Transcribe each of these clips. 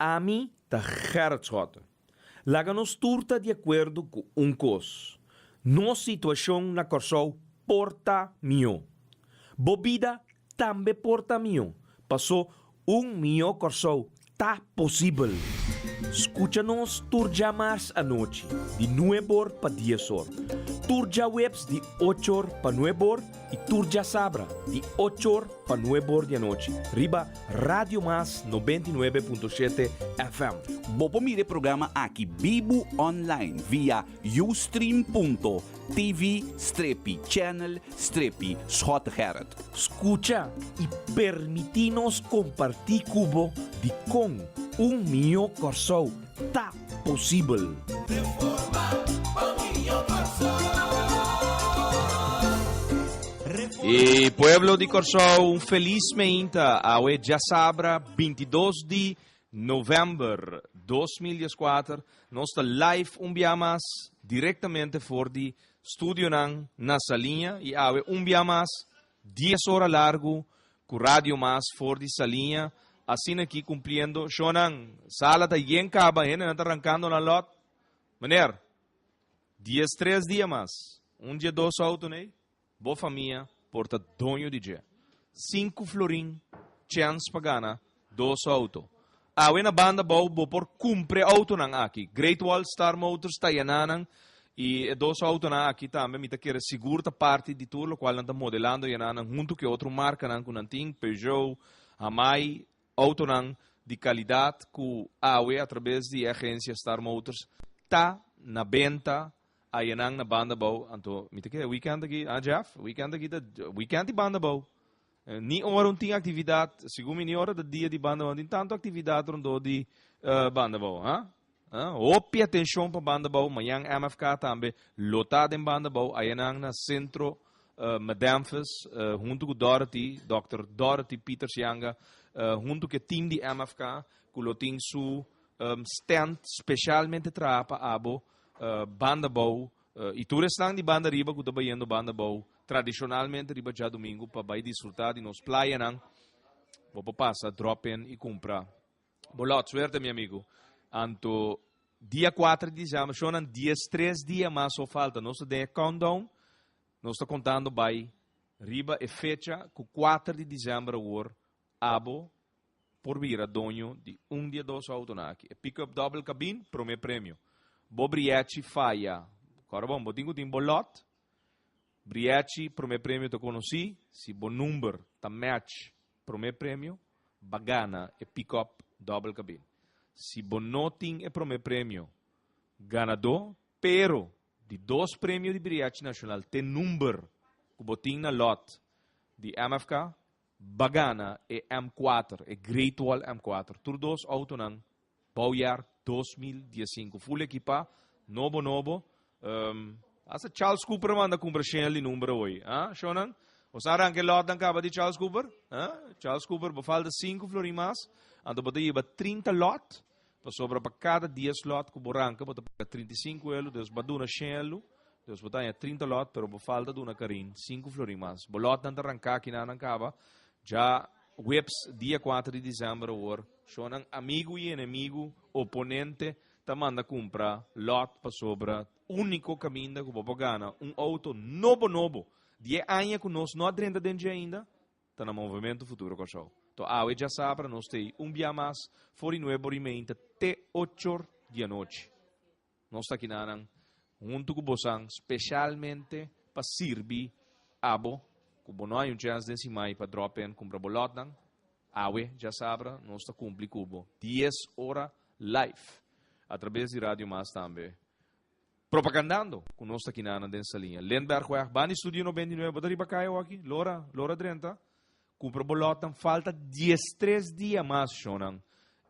A mim, tá Gerrit Schotten. Laga nos turta de acordo com cos. Nossa situação na Corsou porta mio. Bobida também porta mio. Passou mio Corsou. Tá possível. Escucha-nos turja mais à noite, de 9 para 10 horas. Turja webs de 8 horas para 9 horas e turja sabra de 8 horas para 9 horas da noite. Riba Radio Mas 99.7 FM. Bopo mire programa aqui Bibo online via ustream.tv/channel/Schot Gerrit. Escucha e permitinos compartir cubo de com mio Corsou. Tá possível. E pueblo de Corsou, felizmente, hoje já sabra, 22 de novembro de 2004, nós está live dia mais, diretamente for de estúdio na salinha, e hoje dia mais, 10 horas largo, com rádio mais for de salinha, assim aqui cumprindo, Shonan, sala da yen caba, não está arrancando na lot, maneiro, 3 dias mais, dia 2 auto, né? Boa família, porta donho de dia. 5 florim, chance pagana, 2 auto. Awe na banda bau por cumpre auto nang aqui. Great Wall Star Motors tayanan e 2 auto na aqui também me quer segura parte de tudo, qual anda modelando yanan junto que outro marca nang kunanting Peugeot, Amai, auto nang de qualidade que Awe através de agência Star Motors tá na venda. Ayanang na banda bau, anto mita que weekend aqui, Jeff, weekend de banda bau. Ni hora tem atividade, segundo ni hora do dia de banda bau, tem tanto atividade rondo de banda bau, Opie atenção para banda bau, mayang MFK também lotado em banda bau, ayanang na centro Madamfes, junto com Dorothy, Dr. Dorothy Peters Yanga, junto com o time de MFK, que loting su stand specialmente trapa abo. Banda bau e todos estão de banda riba que estão indo banda bau tradicionalmente riba já domingo para vai desfrutar de nos praia não vou passar drop in e comprar bolot suerte meu amigo anto dia 4 de dezembro sonan dias 3 dias mais só falta nós de countdown nós está contando vai riba e fecha com 4 de dezembro or abo por vir a donho de dia 2 autonaki pick up double cabine prome prêmio Bo Briachi faia. Agora bom, botinho tem bolot. Briachi, primeiro prêmio te conheci. Se bom número, tá match, primeiro prêmio. Bagana e pick-up double cabine. Se bom noting é primeiro prêmio. Ganador, pero de 2 prêmios de Briachi Nacional, tem número que botinho na lot de MFK, Bagana e M4, e Great Wall M4. Todos auto nang Baujaar 2015. Full equipa, novo. Asa Charles Cooper manda compra ali número hoje. Shonan? Osara anche lot ang kaba di Charles Cooper? Charles Cooper befalda 5 florimas. Ando bota iba 30 lot. Pa sobra pa cada 10 lot ku boranca bota pa 35 elo, Deus baduna shelo. Deus bota 30 lot pero befalda duna karin 5 florimas. Bolot nanda arranca kinanang kaba. Já Webs, dia 4 de dezembro, shonan amigo e inimigo, oponente, ta manda comprar lot para sobra, único caminho que vou ganhar, auto novo, 10 anos que nós não adrenda dentro ainda, tá no movimento futuro com o show. Então, hoje já sabe, nós temos dia mais, fora nuevo rimente, até 8 da noite. Nós está aqui junto com você, especialmente para servir abo, como não há chance de cima para drop in comprar bolot nang awe já sabra nós está cumprir cubo 10 horas live através de rádio mais também propagandando com nós aqui na dessa linha Lendberg Weg Bani Studio 99 bota riba kayo aqui Lora Drenta comprar bolot nang falta 13 dias mais shonan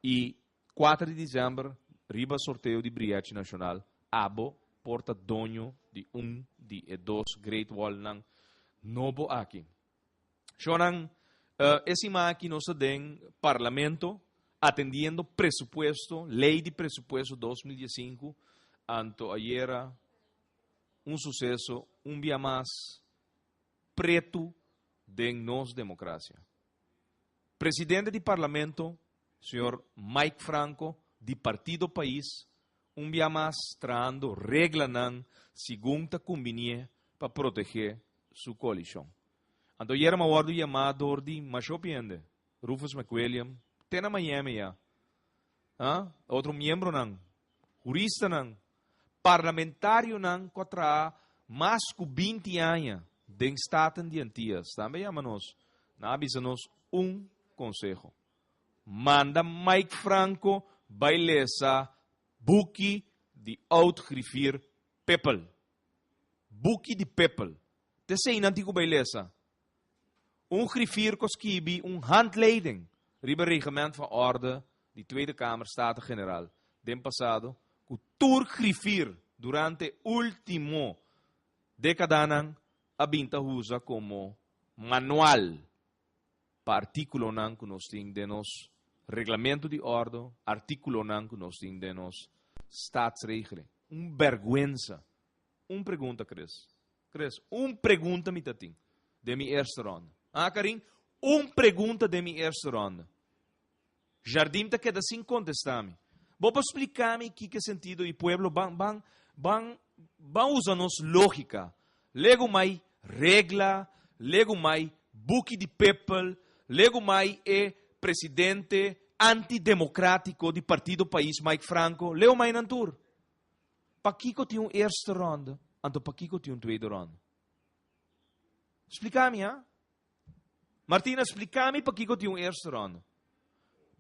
e 4 de dezembro riba sorteio de Briachi Nacional abo porta donho de de 2 Great Wall nang novo aqui. Shonan, esse aqui nós tem parlamento atendiendo presupuesto, lei de presupuesto 2015, anto ayer sucesso, dia mais preto de nossa democracia. Presidente do parlamento senhor Mike Franco, de Partido País, dia mais traando regla nan, segunda conveniência para proteger sua coalição. Então, era uma ordem chamada de Machopiende, Rufus McWilliam, tem na Miami já. Outro membro nan, jurista nan, parlamentário nan, contra mais de 20 anos de estado de Antillas. Também chamamos, avisa-nos conselho. Manda Mike Franco bailesa buki de outgriffier people. Buki de people. Te sei nantigo bailesa. Griffier koskibi, handleiding. Ribe reglement van orde, die Tweede Kamer, Staten-Generaal. Den passado, cultuur griffier durante último década abinta usa como manual para artículo nan que nos tem de nos reglamento de orde, artículo nan que nos tem de nos staatsregelen. Vergüenza. Pergunta, Chris. Chris, pergunta me tating de mi eerste ronde. Karin, pergunta de mi eerste ronde. Jardim te queda sem contestar-me. Vou explicar-me que sentido e pueblo van usar-nos lógica. Lego mai regla, lego mai buki de people, lego mai presidente antidemocrático do Partido País, Mike Franco, lego mai nantur. Pakiko tinha eerste ronde, anto pakiko tinha tweede ronde. Explica-me, Martina, explica-me pakiko tinha eerste ronde.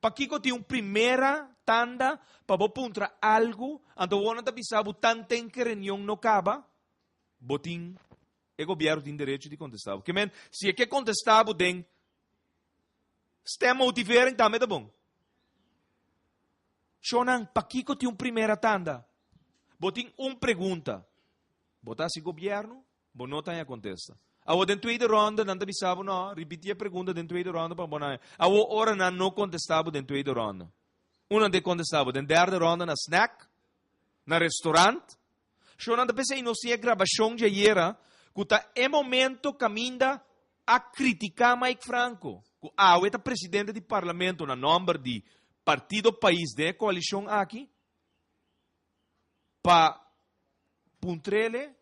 Pakiko tinha primeira tanda para apontar algo, anto vona da bisabu tanten que reunião no acaba, botin o governo tem direito de contestar. Porque, se é que contestar, tem stem motiveren também, tá bom? Shonan, pakiko tinha primeira tanda. Botin pergunta. Botar se governo, não tem a contesta. Awo den tweede ronde, não bisabo não, repetir a pergunta den tweede ronde para bonar. Awo ora não contestava den tweede ronde. Una de contestava den derde ronde na snack, na restaurante. Shonan da pensei não se gravação de ayer, que é momento caminha a criticar Mike Franco. Que é presidente do parlamento na nome de Partido País de coalição aqui. Para puntrele,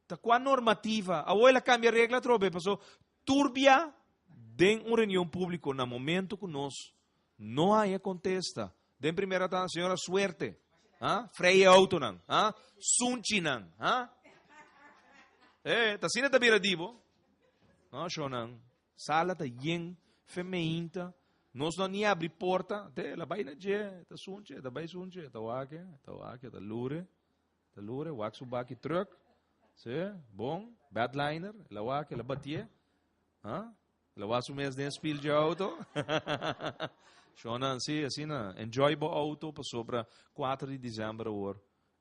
tá com a normativa. A ela cambia a regra, trobe, passou turbia de uma reunião pública no momento que nós não há contesta. Den primeira tá, senhora, suerte. Freie auto nan, sunchi nan, tá sina tá biradibo. No, shonan, sala tá yen, feminina, nós não nem abre porta, te la baina je, tá sunchi, tá bai sunchi, tá wake, tá lure, wax subaki truck. Se, bom, badliner, la wake, la batie, la wasu mes den spil de auto. Shonan, sim, assim, enjoy bo auto para sobra 4 de dezembro hoor.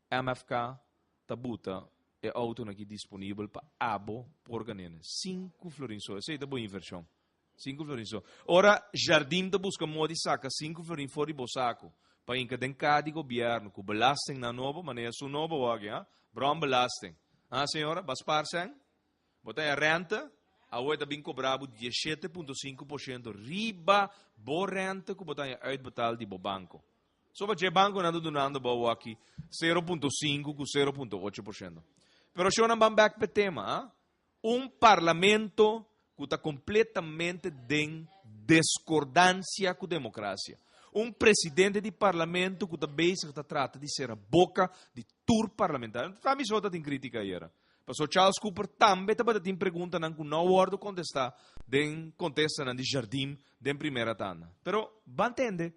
MFK tabuta é auto aqui disponível para abo por ganhar 5 florins. Sei da boa inversão. 5 florins. Ora, Jardim da busca modi saca 5 florins fora de bosaco. Para encadencar de governo com belasting na nova maneira su nova wag, brom belasting. Senhora, basparsang, botai a renta. A oita bem cobrado 17,5% riba bo renta que botar uitbetaald de bo banco. So ba banco nando donando ba aqui 0,5 com 0,8%. Pero se não vamos back para tema, parlamento que está completamente em discordância com a democracia. Presidente de parlamento que está trata de ser a boca de tour parlamentar. Também só tem crítica aí. Pastor Charles Cooper também tem pergunta que não ordo contestar, den contesta de Jardim den primeira tanda. Pero va entender,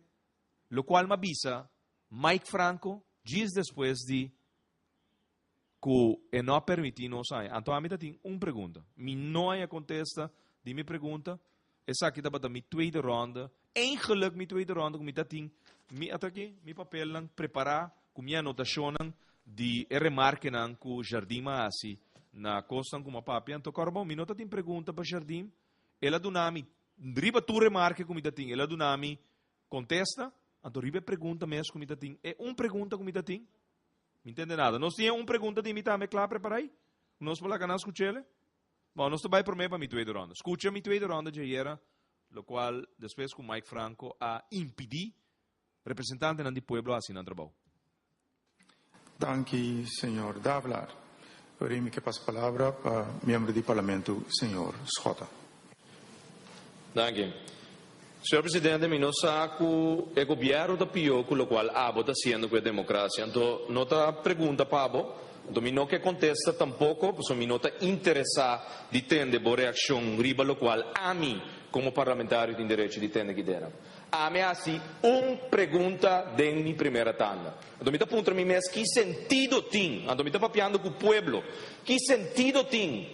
lo qual me avisa Mike Franco dias depois de que não permitiu sair. Então a mim tem pergunta. Me não há contesta de minha pergunta. Essa aqui está para minha tweede ronde. Eigenlijk minha tweede ronde que me tem mi papel lang preparar com minha anotação de remarque que o Jardim assim na costa como papi. Então, corbo, mi nota tem pergunta para Jardim. Ela do nome, riba tu remarque como tem. Ela do nome contesta. Então, riba pergunta mesmo como tem. É pergunta como tem. Me entende nada? Nós tínhamos pergunta de mim também, claro, preparai. Nós vamos lá canal escutar. Bom, nós vai por mim para mi tweede ronde. Escucha mi tweede ronde de ayer, lo qual depois com Mike Franco a impedir representante del pueblo así no trabajo. Danke, senhor Davlar. Vorrei que passe a palavra para o membro do Parlamento, senhor Schota. Danke. Senhor Presidente, mi non sa che il governo da Pio, con lo quale Abo sta facendo con la democrazia. Então, nota pergunta para Abo, então mi non che contesta tampoco, perché mi nota interessa di tende bo reazione riba lo quale ami come parlamentario di diritto di tende che dera. A me assim pergunta de mi primeira tanda. Então mi ta punta mi mes que sentido tem, então mi ta papiando com o pueblo. Que sentido tem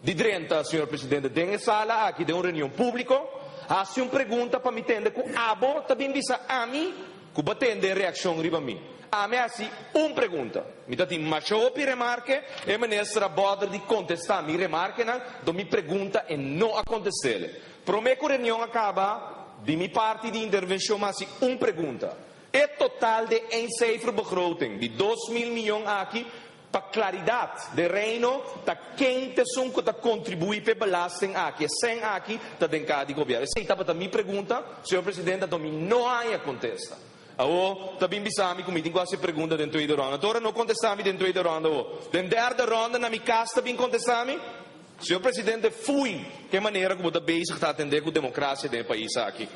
di drenta, senhor Presidente, de sala aqui de uma reunião pública. Assim pergunta para me entender que abo também visa a mim que batende reação riba a mim. A mim assim pergunta. Me dá de macho pi remarque e me nestra boda de contestar mi remarque na do mi pergunta e não acontecele. Prometo que a reunião acaba de mi parte de intervenção mas pergunta. É total de een cijfer begroting de 2.000 miljoen aqui para claridade de reino, da quem te sunco da contribui para belasting aqui, sem aqui da denca de governo. Essa é a minha pergunta, senhor presidente, da mim não há contesta. Aho, também bisami como tem quase pergunta dentro da ronda. Agora não contestami dentro da ronda. Dentro da ronda na minha casa também contestami. Senhor presidente, fui que maneira como da base está atender com a democracia do país aqui.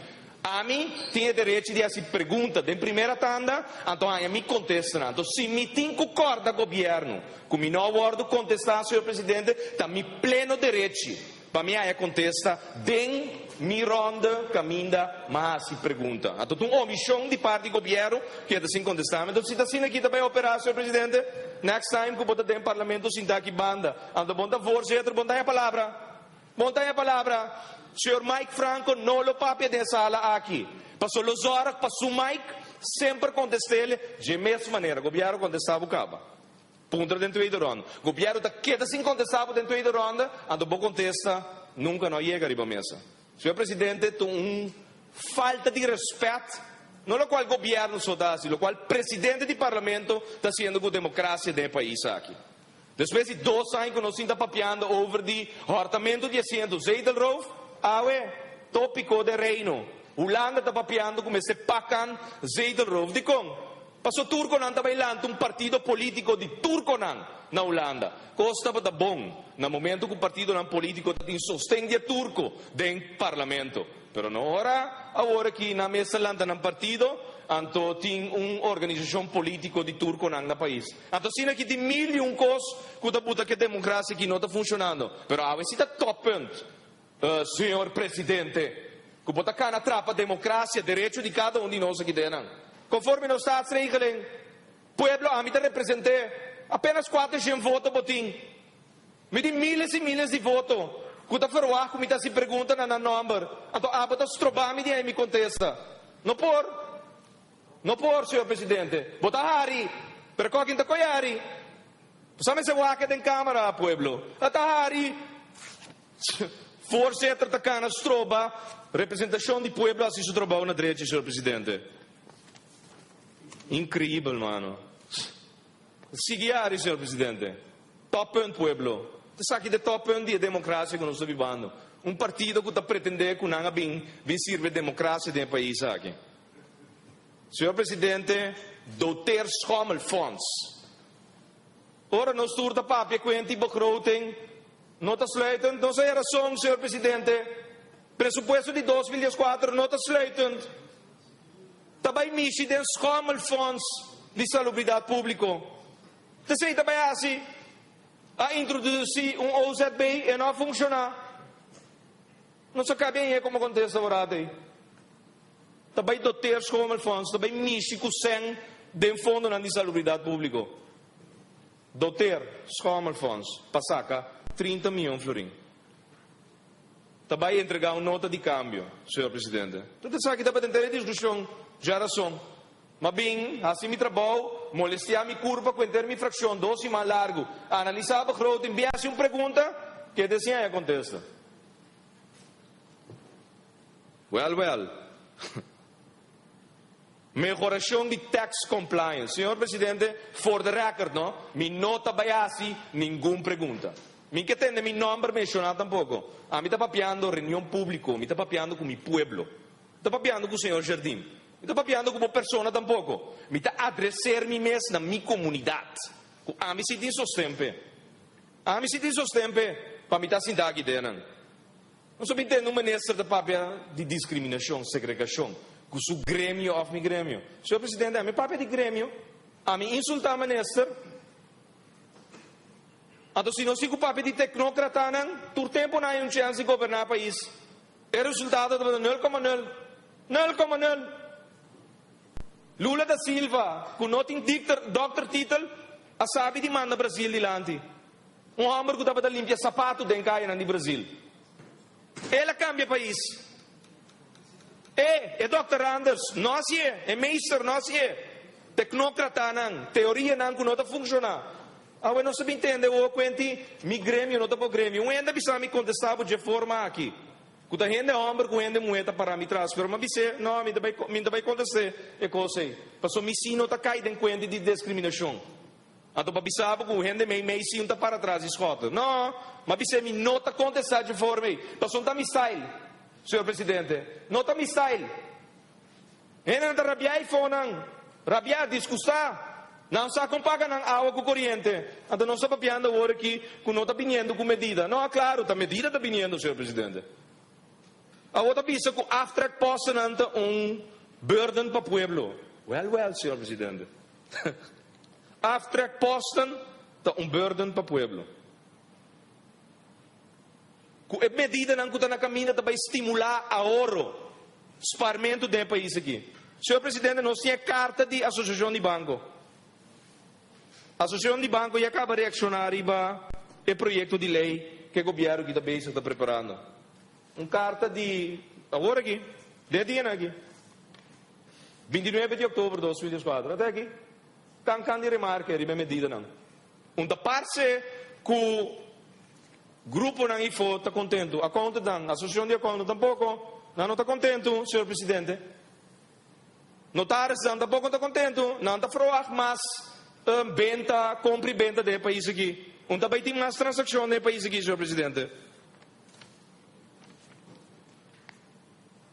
A mim tinha direito de fazer pergunta em primeira tanda, então a mim contesta. Então, se me tem concorda com o governo, com me não abordo contestar, senhor presidente, tem pleno direito para mim a contesta, den mi ronda caminda, mas se pergunta. Então, tem uma omissão de parte do governo que é assim contestar. Então, se está assim aqui também operar, senhor presidente, next time que botar dentro do parlamento, se está aqui banda, então, bom da voorzitter, bom da a palavra. Bom da a palavra. Senhor Mike Franco não lo papia de sala aqui. Passou os horas, passou Mike, sempre contestei-lhe de mesma maneira. O governo contestava o cabo. Punta dentro da ronda. O governo da queda sem contestava dentro da ronda, ando bom contesta, nunca não chega a mesa. Senhor Presidente, tem falta de respeito, não o qual o governo só dá, o qual o presidente do parlamento está sendo com a democracia do país aqui. Depois de 2 anos que nós estamos papiando over de hortamento de assento Zeidelroof, tópico de reino. Holanda está papiando como esse pacan Zeidelroof de Kong. Passou Turconan está bailando partido político de Turconan na Holanda. Costa para bom, no momento que o partido político tem sostém de turco dentro do parlamento. Pero não agora que na mesa landa no partido, então tem uma organização política de Turconan no país. Então sim aqui tem 1.000 coisas que a democracia aqui não está funcionando. Pero a esse está top point. Senhor Presidente, que bota cá na trapa a democracia, direito de cada de nós aqui dentro. Conforme nos staatsregeling, pueblo, a mim te representei, apenas 4 votos botim. Me tem milhares e milhares de votos. Quando a como está se pergunta na number, então a bota strobami de aí me contesta. Não por, senhor Presidente. Bota hari, pero quem está coiari. Sabe se o que tem câmara, pueblo. Ata hari. Voorzitter da Cana Stroba, representação do pueblo assim se trabalha na direita, senhor presidente. Incrível, mano. Seguiari, senhor presidente. Top point pueblo. Você sabe que de top point de democracia que nós estamos vivendo. Partido que está pretendendo que não bem servir a democracia do país aqui. Senhor presidente, doter schommelfonds. Ora, nós turta a papia quente begroting. Nota sluitend, não sei a razão, senhor presidente. Presupuesto de 2004, nota sluitend. Também misi den schommelfonds de salubridade público. Te sei também assim, a introduzir OZB e não funcionar. Não se cabe bem como acontece agora aí. Também doter schommelfonds, também misi com 100 den fundo de salubridade público. Doter schommelfonds, passaca. 30 milhões florim. Também entregar uma nota de câmbio, senhor presidente. Tudo isso aqui dá para ter discussão, já razão. Mas bem, assim me trabalho, molestar minha curva, conter minha fração, 12 mais largo, analisar a grote, enviar-se uma pergunta, que assim é contesta. Well. Mejoração de tax compliance. Senhor presidente, for the record, não? Me nota baiasi, nenhuma pergunta. Mi que tiene mi nombre mencionado tampoco. A mí está papiando reunión público, me está papiando con mi pueblo. Está papiando con el señor Jardim. Me está papiando como persona tampoco. Me está adresar-me mes na minha comunidade. A mim se tem sostempe. A mim se tem sostempe para me estar sentado aqui dentro. Não sou entendendo um ministro da papia de discriminação, segregação. Com o grêmio of meu grêmio. Senhor Presidente, a minha papia de grêmio, a mim insultar o ministro. Então, se não se ocupar de tecnocrata, por tempo não há chance de governar o país. É resultado de 0,0. 0,0. Lula da Silva, com não tem doctor título, a sabe de manda Brasil dilante. Homem que estava limpar sapato dentro do Brasil. Ele cambia o país. É Dr. Anders, nós é Meister, nós é. Tecnocrata, teoria não que não está funcionando. Eu não sei entender, eu conheço, meu grêmio não está para o grêmio. Eu ainda precisa me contestar de forma aqui. Quando a gente é homem, quando a gente é mulher para me transferir, mas não, me vai contestar, é coisa aí. Porque o meu não está caído em conta de discriminação. Então, para saber que a gente é meio sim está para trás, escuta. Não, mas você não está contestar de forma aí. Porque não está meu style, senhor presidente. Não está meu style. A gente não está rabiar e fonan. Rabiar, disgustar. Não se acompanha com água com corrente. Então não está papiando agora aqui que não está vindo com medida. Não, claro, a medida está vindo, senhor presidente. A outra pensa que after possa não burden para o povo. Well, senhor presidente. After possa não burden para o povo. A medida não está na caminho para estimular a ouro, esparmento do país aqui. Senhor presidente, nós temos carta de associação de banco. A Associação de Banco já acaba de reaccionar para o projeto de lei que o governo aqui também está preparando. Uma carta de, agora aqui, 10 dias aqui, 29 de outubro de 2004, até aqui, can de remarca, ribe medida não. Da parte que o grupo não está contente, a conta não, a Associação de Conta tampouco, não está contente, senhor presidente. Notários tampouco está contente, não está froar, mas venda, compra e venda do país aqui. Também tem mais transações no país aqui, senhor presidente.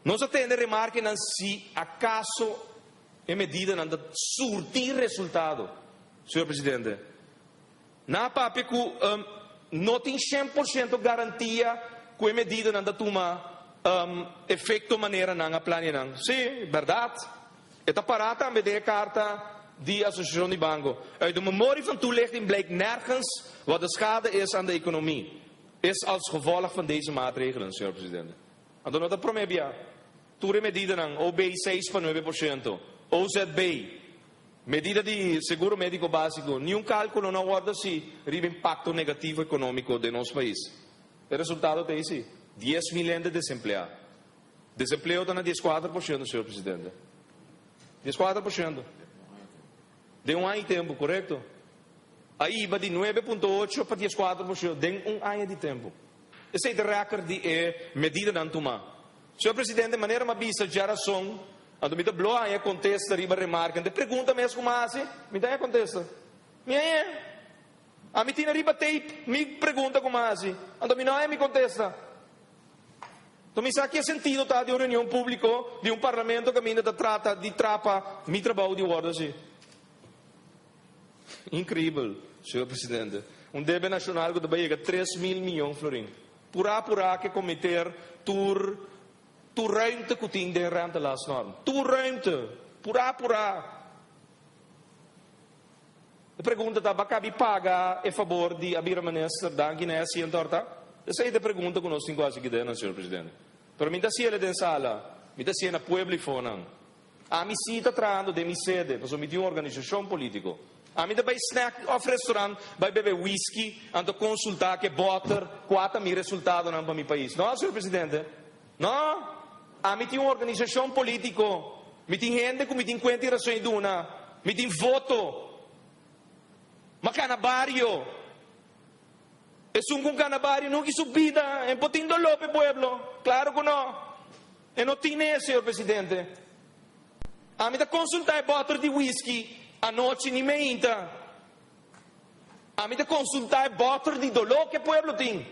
Nós temos remarca não se acaso a medida não surtir resultado, senhor presidente. Na papel que não tem 100% garantia que a medida não toma efeito maneira não planear. Sim, verdade. Está parada a medir carta de associação de banco. Uit de memorie van toelichting blijkt nergens wat de schade is aan de economie. Is als gevolg van deze maatregelen, senhor presidente. Então, nós promebia, ture medida não, OB 6,9%, OZB, medida de seguro médico básico, nenhum cálculo na ordem se riba impacto negativo econômico de nosso país. O resultado é esse, 10 milhões de desempregados. Desemprego está na 14%, senhor presidente. 14%. De ano de tempo, correto? Aí vai de 9,8% para 14%. De ano de tempo. Esse é o recorde de medida não tomar. Senhor presidente, de maneira mais vista, geração, quando me dá bloa, aí contesta, riba remarca, de pergunta mesmo como assim, me dá contesta. A mim tinha riba tape, me pergunta como assim, quando me não me contesta. Então, me sabe que é sentido tá, de uma reunião pública, de um parlamento que ainda trata de trapa, me trabalho de ordem assim. Incrível, senhor presidente. Débito nacional que também chega a 3 mil milhões de florins. Pura que cometer tu ruimte que tem de rente lá as normas. Tu ruimte. Pura. A pergunta está, cabe pagar a favor de abrir a ministra da Guiné e torta? Essa é a pergunta que nós temos quase aqui dentro, senhor presidente. Para mim, se ele tem sala, me dá se na pueblo e fona. A mim se está tratando de minha sede, porque eu me uma organização política. A mim vai snack off restaurant, vai beber whisky, ando consultar que butter, 4 mil resultados para meu país. Não, senhor presidente. Não. A mim tem uma organização política, me tem gente que me tem 50 rações de uma, me tem voto. Mas canabario. É um canabario, não que subida, é potinho dolor para o pueblo. Claro que não. E não tem, senhor presidente. A mim da consultar butter de whisky. A noite nem me entra. A mim da consultar butter de dolor que o pueblo tem.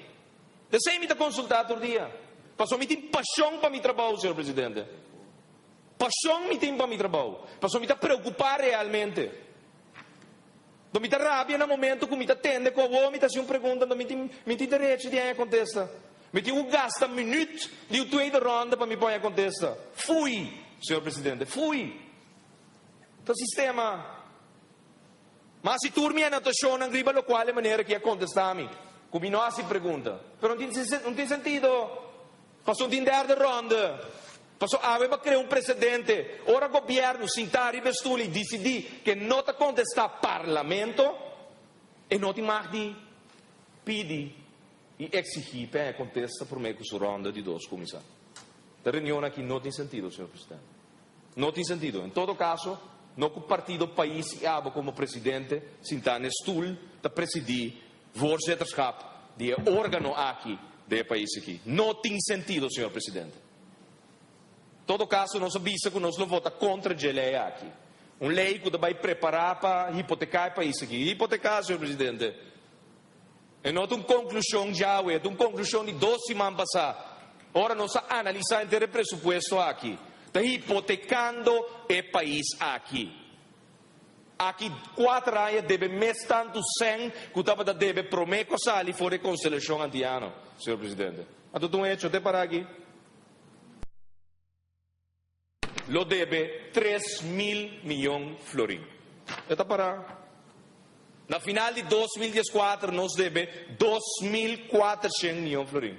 Desei me da consultar todo dia. Passou me tem paixão para meu trabalho, senhor presidente. Paixão me tem para meu trabalho. Paixão me está preocupar realmente. Não me está rabia no momento que me está tende com o homem, me está se pergunta, não me tem direito de contestar. Me tem que gastar minuto de tweede ronda para me pôr contestar. Fui, senhor presidente, fui. Então, sistema. Mas se tu me notação não griba lo qual é maneira que contestar-me. Como não se pergunta. Mas não tem sentido. Passou um de ronda. Passou a criar um precedente. Ora o governo sentar e vestir e decidir que não te contestar parlamento e não te mais de pedir e exigir para contestar por meio de ronda de dois comissários. A reunião aqui não tem sentido, senhor presidente. Não tem sentido. Em todo caso, não que o partido país e abo como presidente sentar no stoel para presidir voorzitterschap de órgão aqui do país aqui. Não tem sentido, senhor presidente. Em todo caso, nós avisa que nós não vota contra a lei aqui. Uma lei que vai preparar para hipotecar o país aqui. Hipotecar, senhor presidente. E não tem conclusão já, é uma conclusão de 2 semanas passadas. Ora, nós analisamos o pressuposto aqui. Está hipotecando o país aqui. Aqui 4 anos deve mais tanto 100 que estava deve prometer que ali for a constelação antiano, senhor presidente. Então, tu hecho até para aqui. Lo deve 3.000 milhões de florins. Está para. Na final de 2014, nós deve 2.400 milhões de florins.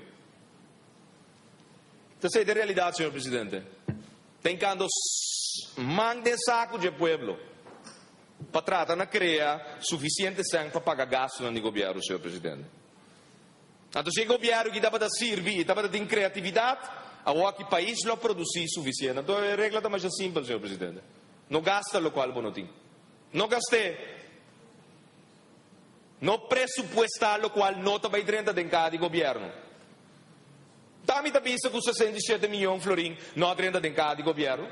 Essa é a realidade, senhor presidente. Tem quando mande saco de pueblo para tratar de criar suficiente sangue para pagar gasto no governo, senhor presidente. Então, se o governo que estava a servir, estava a ter criatividade, a que país não produzir suficiente. Então, a regra está mais simples, senhor presidente. Não gasta o qual não tem. Não gastei. Não pressupostar o qual não está bem dentro de cada governo. Também está visto que 67 milhões de florins não dentro de cada governo.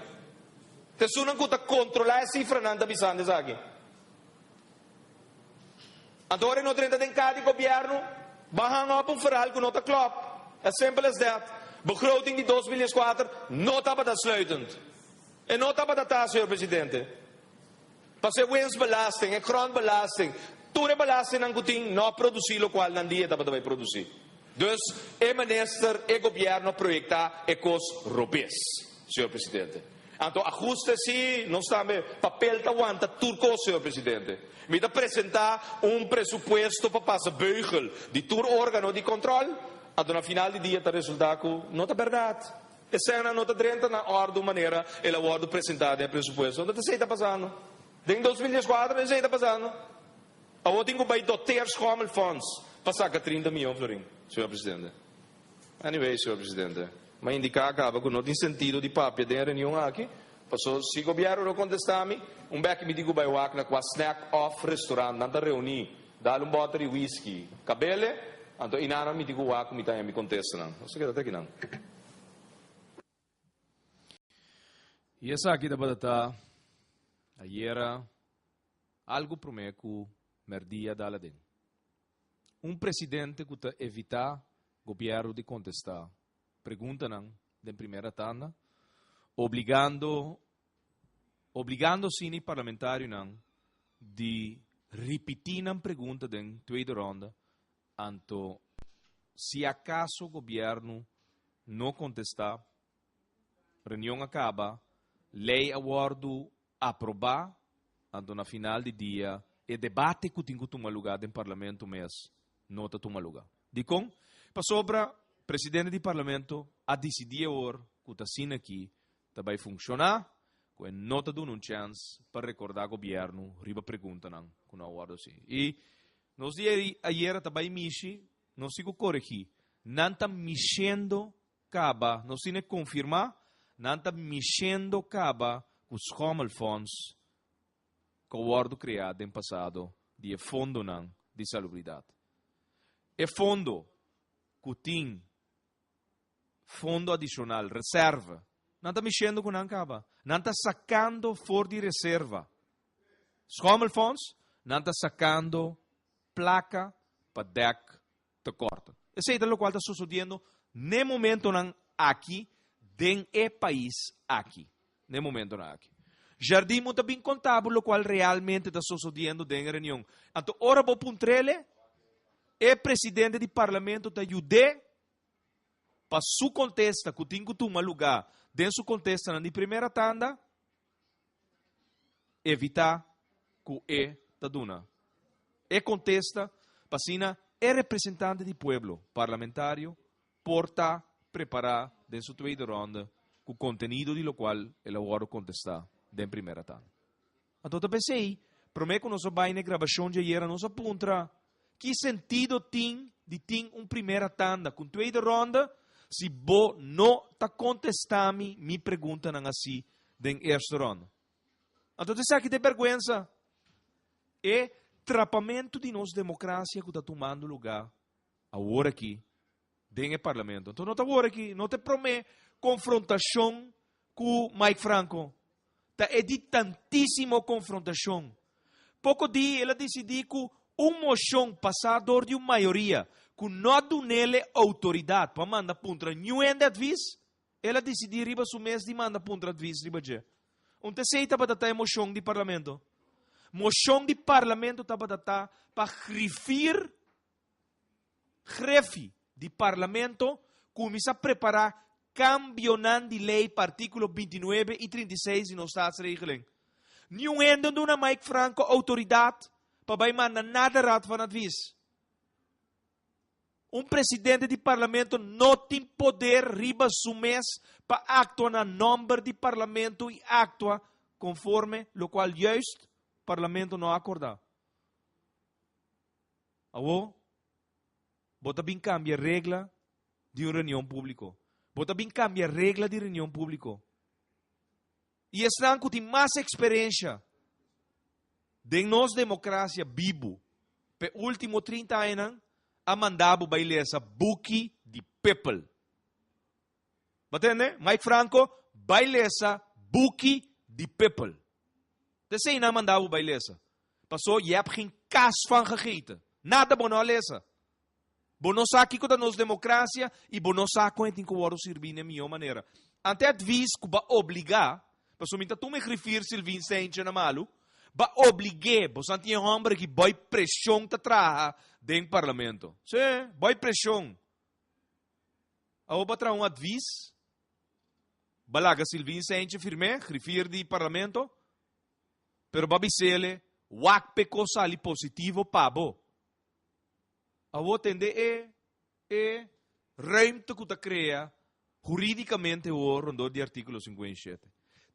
Então, se não está controlar a cifra, não está avisando isso aqui. Agora, não dentro de cada governo, bahang op een verhaal que não está claro. É simples as that. Begroting de 2004 não estava sluitend. En não estava dat, senhor presidente. Para a winstbelasting, a grondbelasting, toda belasting ang kuting não produzir o qual não dia estava vai produzir. Dus, o minister, o governo projectar ecos robês, senhor presidente. Então, ajuste-se, não está me papel da aguanta turco, senhor presidente. Me dá apresentar pressuposto para passar beugel de todo órgão de controle. Então, no final do dia, o resultado não é verdade. E se não está dentro na ordem maneira, ela ordem apresentada em pressuposto. Então, isso está passando. Em 2004, isso está passando. Eu tenho que dotar os fundos para sacar 30 milhões de florins, senhor presidente. Anyway, senhor presidente. Mas indicar acaba que não tem sentido de papel de reunião aqui. Passou, se o governo não contestar-me, beck me digo vai na com a snack off restaurante, não está reunir, dá bote de whisky, cabelo, então inana me digo que me contesta não. Não sei que até aqui não. E essa aqui da batata, aí era algo promeco merdia da Aladdin. Presidente que evitar o governo de contestar. Pergunta não, de primeira tanda, obligando sini parlamentário não de repetir a pergunta da segunda ronda, anto se acaso o governo não contestar, reunião acaba, lei acordo aprovar, anto na final do dia, e debate que tem que tomar lugar no parlamento mês, não está tomar lugar. De com, para sobra presidente do parlamento a decidir agora que está sendo aqui, vai funcionar, com nota de uma chance para recordar o governo, riba pergunta não, com a ordem assim. E nos dias ayer também mishi, não sigo corrigir, não está mexendo caba, não se confirmar, não está mexendo caba os funds que o ordem criado no passado de fundo não de salubridade. E fundo que tem fundo adicional, reserva, não está mexendo com nada, não está sacando fora de reserva. Schommelfonds não está sacando placa para deck de corte. Isso é o qual está sucedendo no momento aqui, dentro do país aqui. no momento na aqui. Jardim muito bem contábil, o qual realmente está sucedendo dentro da reunião. Então, ora vou puntrele, é presidente do parlamento da Jude, para sua contesta, que tem que tomar lugar, dentro sua contesta na primeira tanda, evitar que é da duna. É contesta, para é representante do povo, parlamentário, porta, preparar, dentro da segunda ronda, com o conteúdo do qual ele agora contestar. Den primeira tanda. Então, eu pensei, prometo que nós vamos na gravação de ayer, nós apontra que sentido tem de ter uma primeira tanda com segunda ronda se você não está contestando minha pergunta assim na primeira ronda. Então, você sabe que tem vergonha. É trapamento de nossa democracia que está tomando lugar agora aqui, dentro do parlamento. Então, não está agora aqui, não te prometo confrontação com Mike Franco. É de tantíssima confrontação. Pouco dia, ela decidiu que moção passador de uma maioria, que não dá nele autoridade para mandar contra nenhum advis, ela decidiu riba su mês de mandar contra advis riba je. Onde se estava data moção de parlamento? Moção de parlamento estava data para grefe de parlamento começar a preparar cambio de lei para artículo 29 e 36 de nos Staatsregeling. Nenhum ende de uma Mike Franco autoridade para mandar nada rato van advies. Presidente do parlamento não tem poder riba su mês para actuar na nome do parlamento e actuar conforme o qual juist o parlamento não acorda. Awo, bota bem cambia a regra de uma reunião pública. Bota bem cambia a regra de reunião pública. E estão com mais experiência de nossa democracia vivo. Pe último 30 anos, a mandado bailesa buki de people. Batende? Mike Franco, bailesa buki de people. Desse aí não mandado bailesa. Passou, je hebt geen kaas van gegeten. Nada bom não lesa. Bono aqui com a nossa democracia e bono com a gente que o servir de minha maneira. Até advis que vai obrigar, para somente tu me referir Silvin Sente na malu, vai obrigar, você tem homem que vai pressão te traga dentro do parlamento. Sim, vai pressão. A oba tra um advis, balaga Silvin Sente firme, referir de parlamento, pero babisele, wak pe cosa ali positivo pabo. A tende é ruimte que está cria juridicamente o rondo de artículo 57.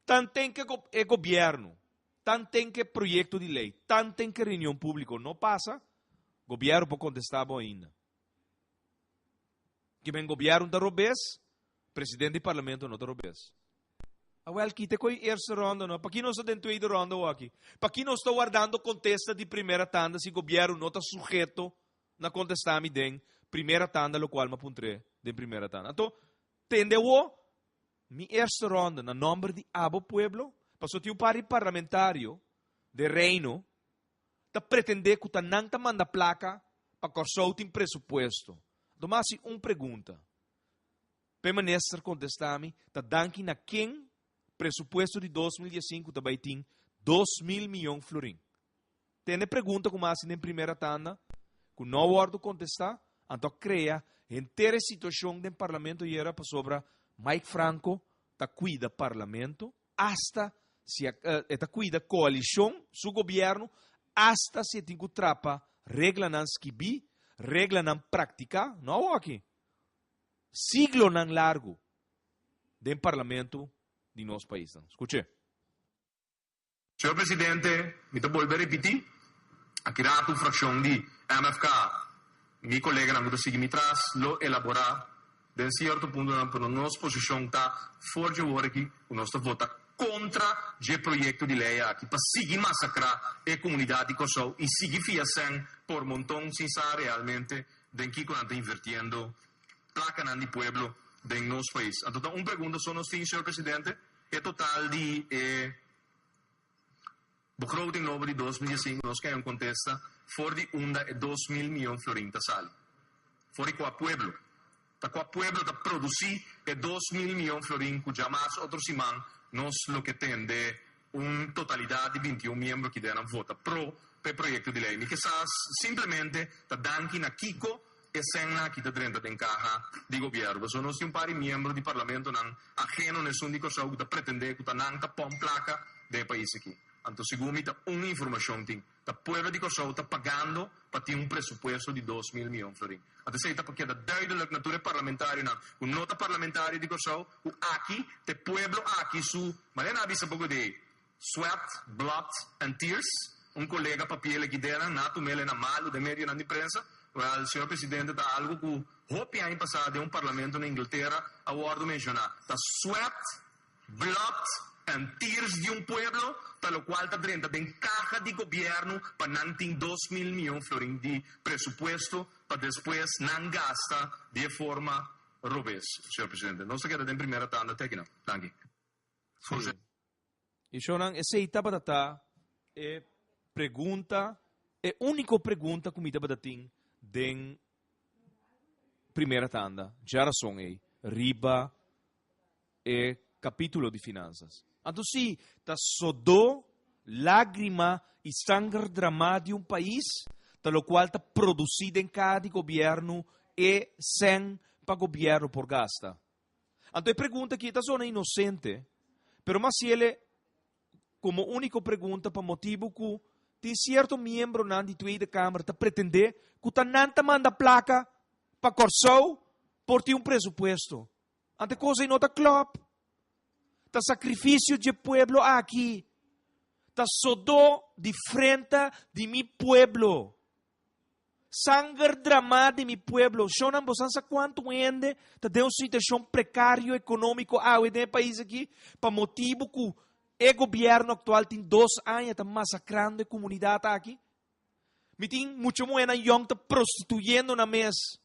Tanto tem que é governo, tanto tem que projeto de lei, tanto tem que reunião pública não passa, governo pode contestar ainda. Que vem governo da robês, presidente do parlamento não da robês. Well, quite com a terceira ronda, não? Para que não está dentro da ronda aqui? Para que não está guardando contesta de primeira tanda se o governo não está sujeito na contestami den primeira tanda, lo qual me apuntre den primeira tanda. Então, entendeu? Mi erste ronda, na nome de abo pueblo, passou tiu pari parlamentário de reino, ta pretender que ta não ta manda placa para correr tem presupuesto. Então, mas pergunta. Permanecer contestami, ta danki na quem presupuesto de 2015 também tem 2.000 milhões florim. Tem pergunta como assim na primeira tanda, que não guardo contestar, então cria inteira situação do parlamento e era sobre Mike Franco ta cuida parlamento hasta se ta cuida coalição su governo hasta se tem que trapa regra nan skibi, regra nan prática, não aqui. Siglo nan largo do parlamento de nosso país. Escute. Senhor Presidente, me volver a repetir. Aqui na tua fração de MFK, meu colega não consegue me traz, lo elaborar, de certo ponto, para nossa posição está fora de hora aqui, o nosso voto contra o projeto de lei aqui, para seguir massacrar a comunidade de Kosovo e seguir fiação por montão, sincero, realmente, de que quando está invertindo placa de pueblo de nosso país. Então, uma pergunta só nos fins, senhor Presidente, é total de begroting over die 2005, nós queremos contestar, voor die onda 2.000 miljoen florin te sali. Voor die qua pueblo. ta qua pueblo ta produci e 2.000 milhões florin cu jamais outro simán nos lo que tende totalidade de 21 membros que deram vota pro per proyecto de lei. Mi que simplesmente ta danki na Kiko e senna que está dentro da caja de governo. Sono un pari membro di Parlamento non ajeno nessun di cosa che pretende che non ta pom placa del paese aqui. Anto sigumi ta un'informazione ting ta pueblo di cosa sta pagando per un presupuesto di 2.000 milhões florin. Anto sei ta perché da duidelijk nature parlamentari non un nota parlamentari di cosa u aqui te pueblo aqui su ma non avisa poco de sweat, blood and tears. Un collega papiere che dera nato mele na malo de media na imprensa. Well, signor Presidente, da algo che hopi anni passati un Parlamento in Inghilterra ha voluto menzionare. Da sweat, blood and tears di un pueblo, per lo quale sta dentro in caja di governo per non 2.000 milhões florin di presupuesto per después non gasta di forma robes, signor Presidente. Non so che in prima tanda tecnica. Danke. Forse. Io non aceita batata e pergunta e única pergunta comida batating den primeira tanda. Já razão aí. Riba e capítulo de finanças. Então, sim, tá só do lágrima e sangue drama de um país, pelo qual está produzido em cada governo e sem para governo por gasta. Então, a pergunta aqui está só inocente, mas se ele, como única pergunta, para motivo que tem certo membro na Tweede Câmara que pretende que o não manda placa para Corsou por ter presupuesto. Ante coisa não está claro. Está sacrifício de pueblo aqui. Está só de frente de mi pueblo. Sangue drama de mi pueblo. Eu não sei quanto ainda está de uma situação precária econômica no país aqui para motivo que o governo atual tem 2 anos está massacrando a comunidade aqui. Me tem muito moeda young está prostituindo na mesa.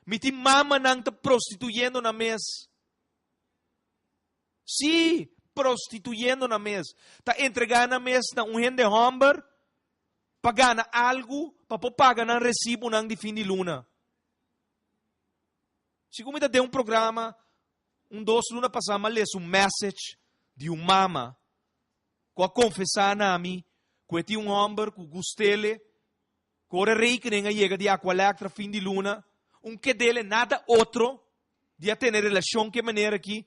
Me tem mama não está prostituindo na mesa. Sim, prostituindo na mesa. Está entregando na mesa um gente hamburger para ganhar algo para pagar um recibo de fim de luna. Se como está de um programa, 2 lunas passada, lê message de mama que confessar na mim que tem hamburger que gostele que ora rekening chega de aqua fim de luna que dele nada outro de ter relação que maneira aqui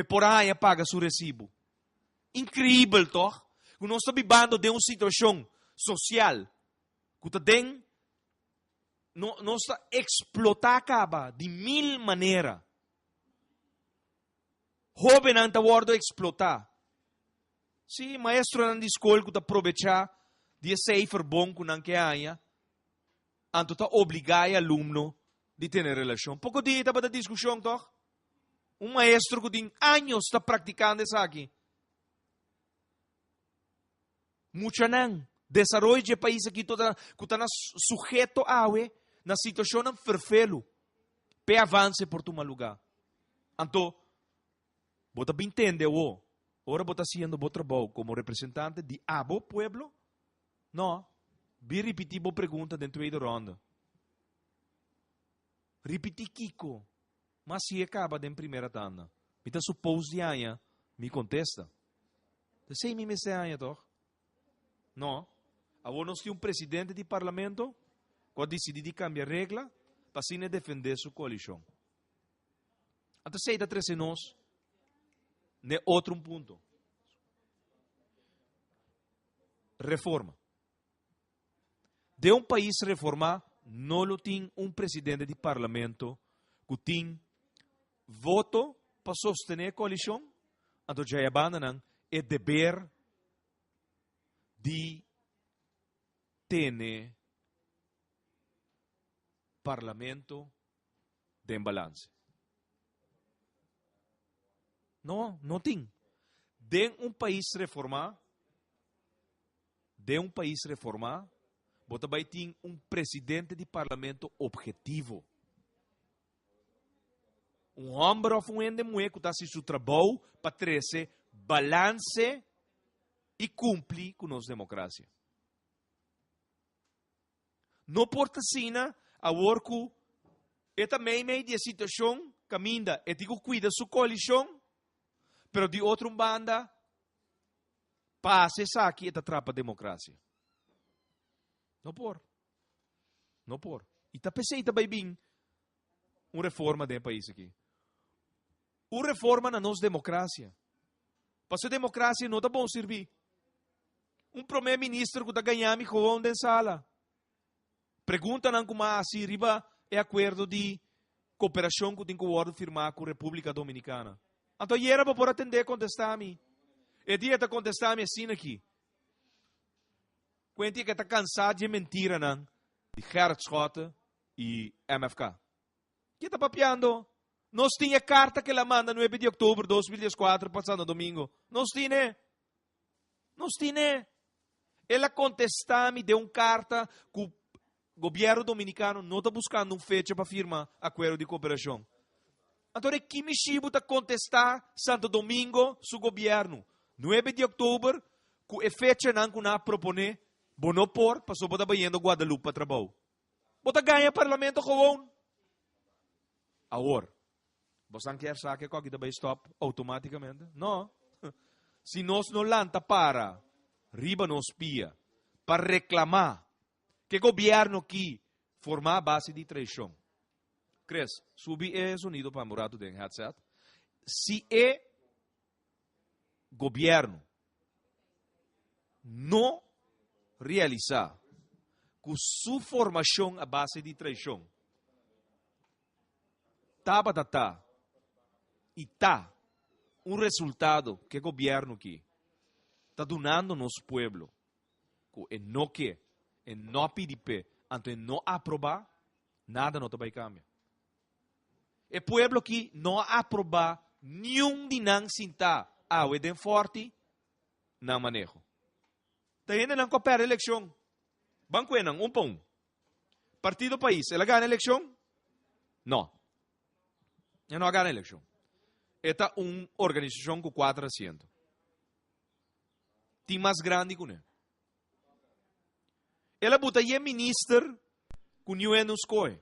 por aí paga seu recibo. Incrível, toch? Que nós estamos vivendo de uma situação social que tem nós está explotar acaba de 1000 maneiras. Jovem não está word explotar. Sim, maestro não escola que está aproveitar de cijfer bom que não quer aí, anto está obrigar aluno de ter relação. Pouco dia está para discussão, toch? Maestro que tem anos está praticando isso aqui. Muito não. Desenvolvimento de país aqui que está sujeito a na situação não ferfelo. Pe avance por tu lugar. Então, você entende o? Ora você está fazendo o trabalho como representante de abo pueblo? Não. Vi repetir a pergunta dentro da ronda. Repetir Kiko. Mas se acaba da primeira tanda, me está suposto de aia, me contesta. Sei me messe aia, toch? Não. Agora nós temos presidente de parlamento que decidiu cambiar a regra para se defender sua coalição. Então sei da 13 nós, ne outro ponto. Reforma. De um país reformar, não tem presidente de parlamento que tem voto para sostener a coalição, então já abandonan o dever de ter parlamento de balance. Não, não tem. De um país reformar, você vai ter presidente de parlamento objetivo. Homem ou um ende mulher que está fazendo seu trabalho para trazer balance e cumprir com nossa democracia. Não porta sina a worku Esta meio de situação caminha, e digo cuida sua coalição, pero de outra banda, passa essa aqui e atrapa a democracia. Não por. E tá pensei também bem uma reforma do país aqui. Uma reforma na nossa democracia. Para a democracia não está bom servir. Primeiro-ministro que está ganhando com a sala. Pergunta não como assim riba é acordo de cooperação que tem que firmar com a República Dominicana. Então, era para poder atender contestar-me. E dia está contestar-me assim aqui. Quanto que está cansado de mentira não? De Gerrit Schotten e MFK. Que está papiando? Nós tinha carta que ela manda no 9 de outubro de 2014, passado domingo. Nós tinha. Ela contesta-me de uma carta que o governo dominicano não está buscando uma fecha para firmar acordo de cooperação. Então, que me chibo está contestar Santo Domingo, seu governo. 9 de outubro, que a fecha não que não propone, bono por, passou para banhando Guadalupe para trabalho. Bota ganha parlamento com agora. Você não quer saber que aqui vai stop automaticamente? Não. Se nós não lanta para, riba nos pia, para reclamar que o governo aqui formar a base de traição. Cres, subi é sonido para morar do headset. Se é governo não realizar com sua formação a base de traição, e tá um resultado que o governo aqui está donando nos pueblo, que não quer, não pedir, então não aprovar, nada não vai cambiar. O pueblo aqui não aprovar nenhum de não sinta a den forte não manejo. Tá ainda não coopera a eleição. Banco é não, para um. Partido País, ela ganha a eleição? Não. Ela não ganha a eleição. Esta é uma organização com 4 assentos. Tem mais grande que ela. Ela bota aí ministro com o UN nos coi.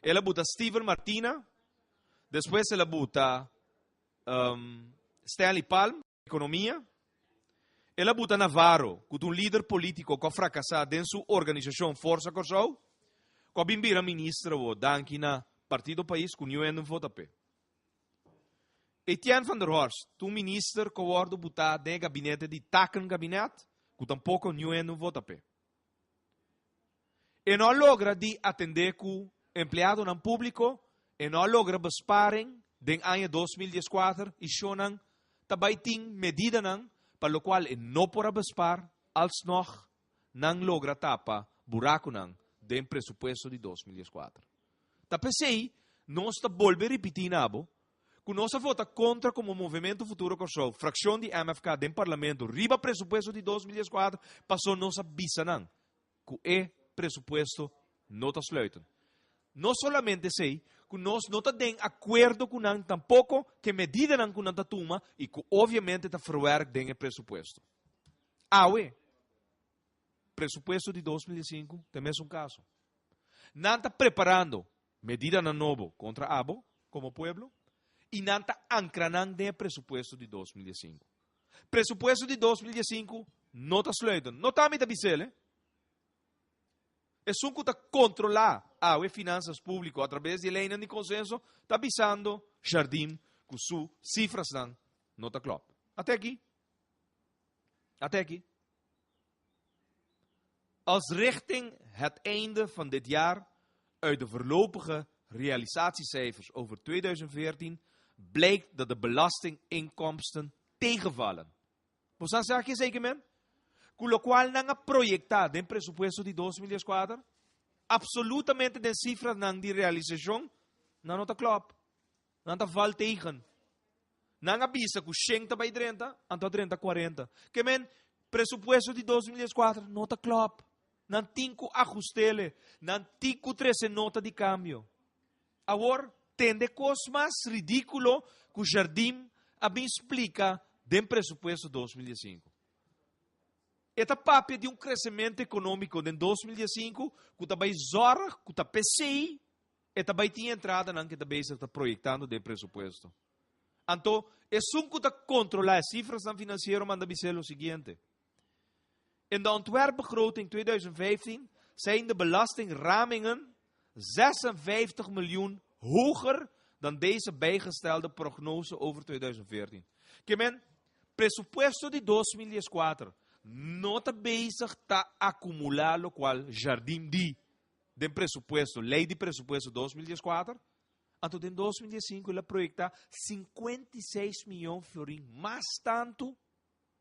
Ela bota Steven Martina. Depois ela bota Stanley Palm, economia. Ela bota Navarro, que é um líder político que fracassou dentro da sua organização Força Corsau. Que bimbira ministra ou danki na Partido País com o UN no VTP. Etienne van der Horst, um ministro que wordt botado no gabinete de Taken gabinete, que tampouco não é no VTP. E não logra de atender com empregado no público, e não logra besparem den ano 2014, e shonan também tem medida não, para o qual não pode bespar, alsnog não logra tapa buraco não, den presupuesto de 2014. Tapesei, nós está volver repetir nabo, que nós vota contra como Movimento Futuro Corsau, fração de MFK do Parlamento, riba presupuesto de 2014, passou nossa bisa não, que é presupuesto não está sluiten. Não solamente sei que nós não está de acordo com não tampouco que medida não que não está toma e que obviamente está verwerkt den presupuesto. Awe, presupuesto de 2005 também é um caso. Não está preparando medida não novo contra abo como pueblo. E não está ancrando no presupuesto de 2005. Presupuesto de 2005 não está sluiten. Não está a mitad bisele. É um que está controlar as finanças públicas através de lei de consenso, está avisando Jardim que suas cifras não está claro. Até aqui. Als richting het einde van dit jaar uit de voorlopige realisatiecijfers over 2014 blijkt dat de belastinginkomsten tegenvallen. Você sabe que zeker men? Com o qual não projetado em presupuesto de 2014, absolutamente de cifras não de realização, não está claro. Não está val tegen. Não avisa que 100 vai 30, então 30, 40. Que men, presupuesto de 2014 não está claro. Não tem que ajustele, não tem que trazer nota de câmbio. Agora, tende coisa mais ridículo que o Jardim explica do presupuesto de 2005. Esta papel de crescimento econômico em 2005, que também zorra, que está PCI, Esta vai ter entrada não que está bezig está projetando de presupuesto. Então, é um que controlar as cifras dan financiero, manda dizer o seguinte. In de ontwerpbegroting 2015 zijn de belastingramingen 56 miljoen hoger dan deze bijgestelde prognose over 2014. Que men, presupuesto de 2004 não está bezig a acumular lo qual Jardim de presupuesto, lei de presupuesto 2004, então em 2005 ele proyecta 56 milhões de florim, mais tanto,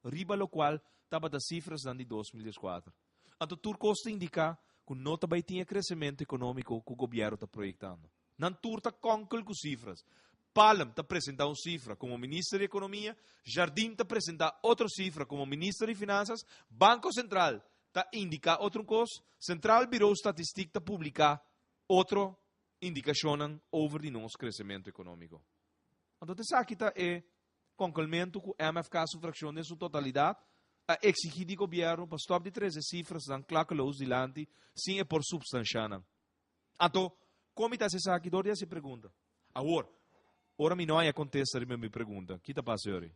riba lo qual estava das cifras de 2004. Então, tudo costa indica que não vai ter crescimento econômico que o governo está projetando. Não tudo está com cifras. Palm está apresentando uma cifra como ministro de Economia, Jardim está apresentando outra cifra como ministro de Finanças, Banco Central está indicando outra coisa, Central Bureau Statistic está publicando outra indicação over de nosso crescimento econômico. Então, aqui está o concluimento que o MFK sufração em sua totalidade a exigir do governo para stop de 13 cifras dan clackeloos dilante sem é por substanciar. Então, como está essa aqui? Dória se pergunta. Agora, ora me não há contesta a minha pergunta. O que está passando?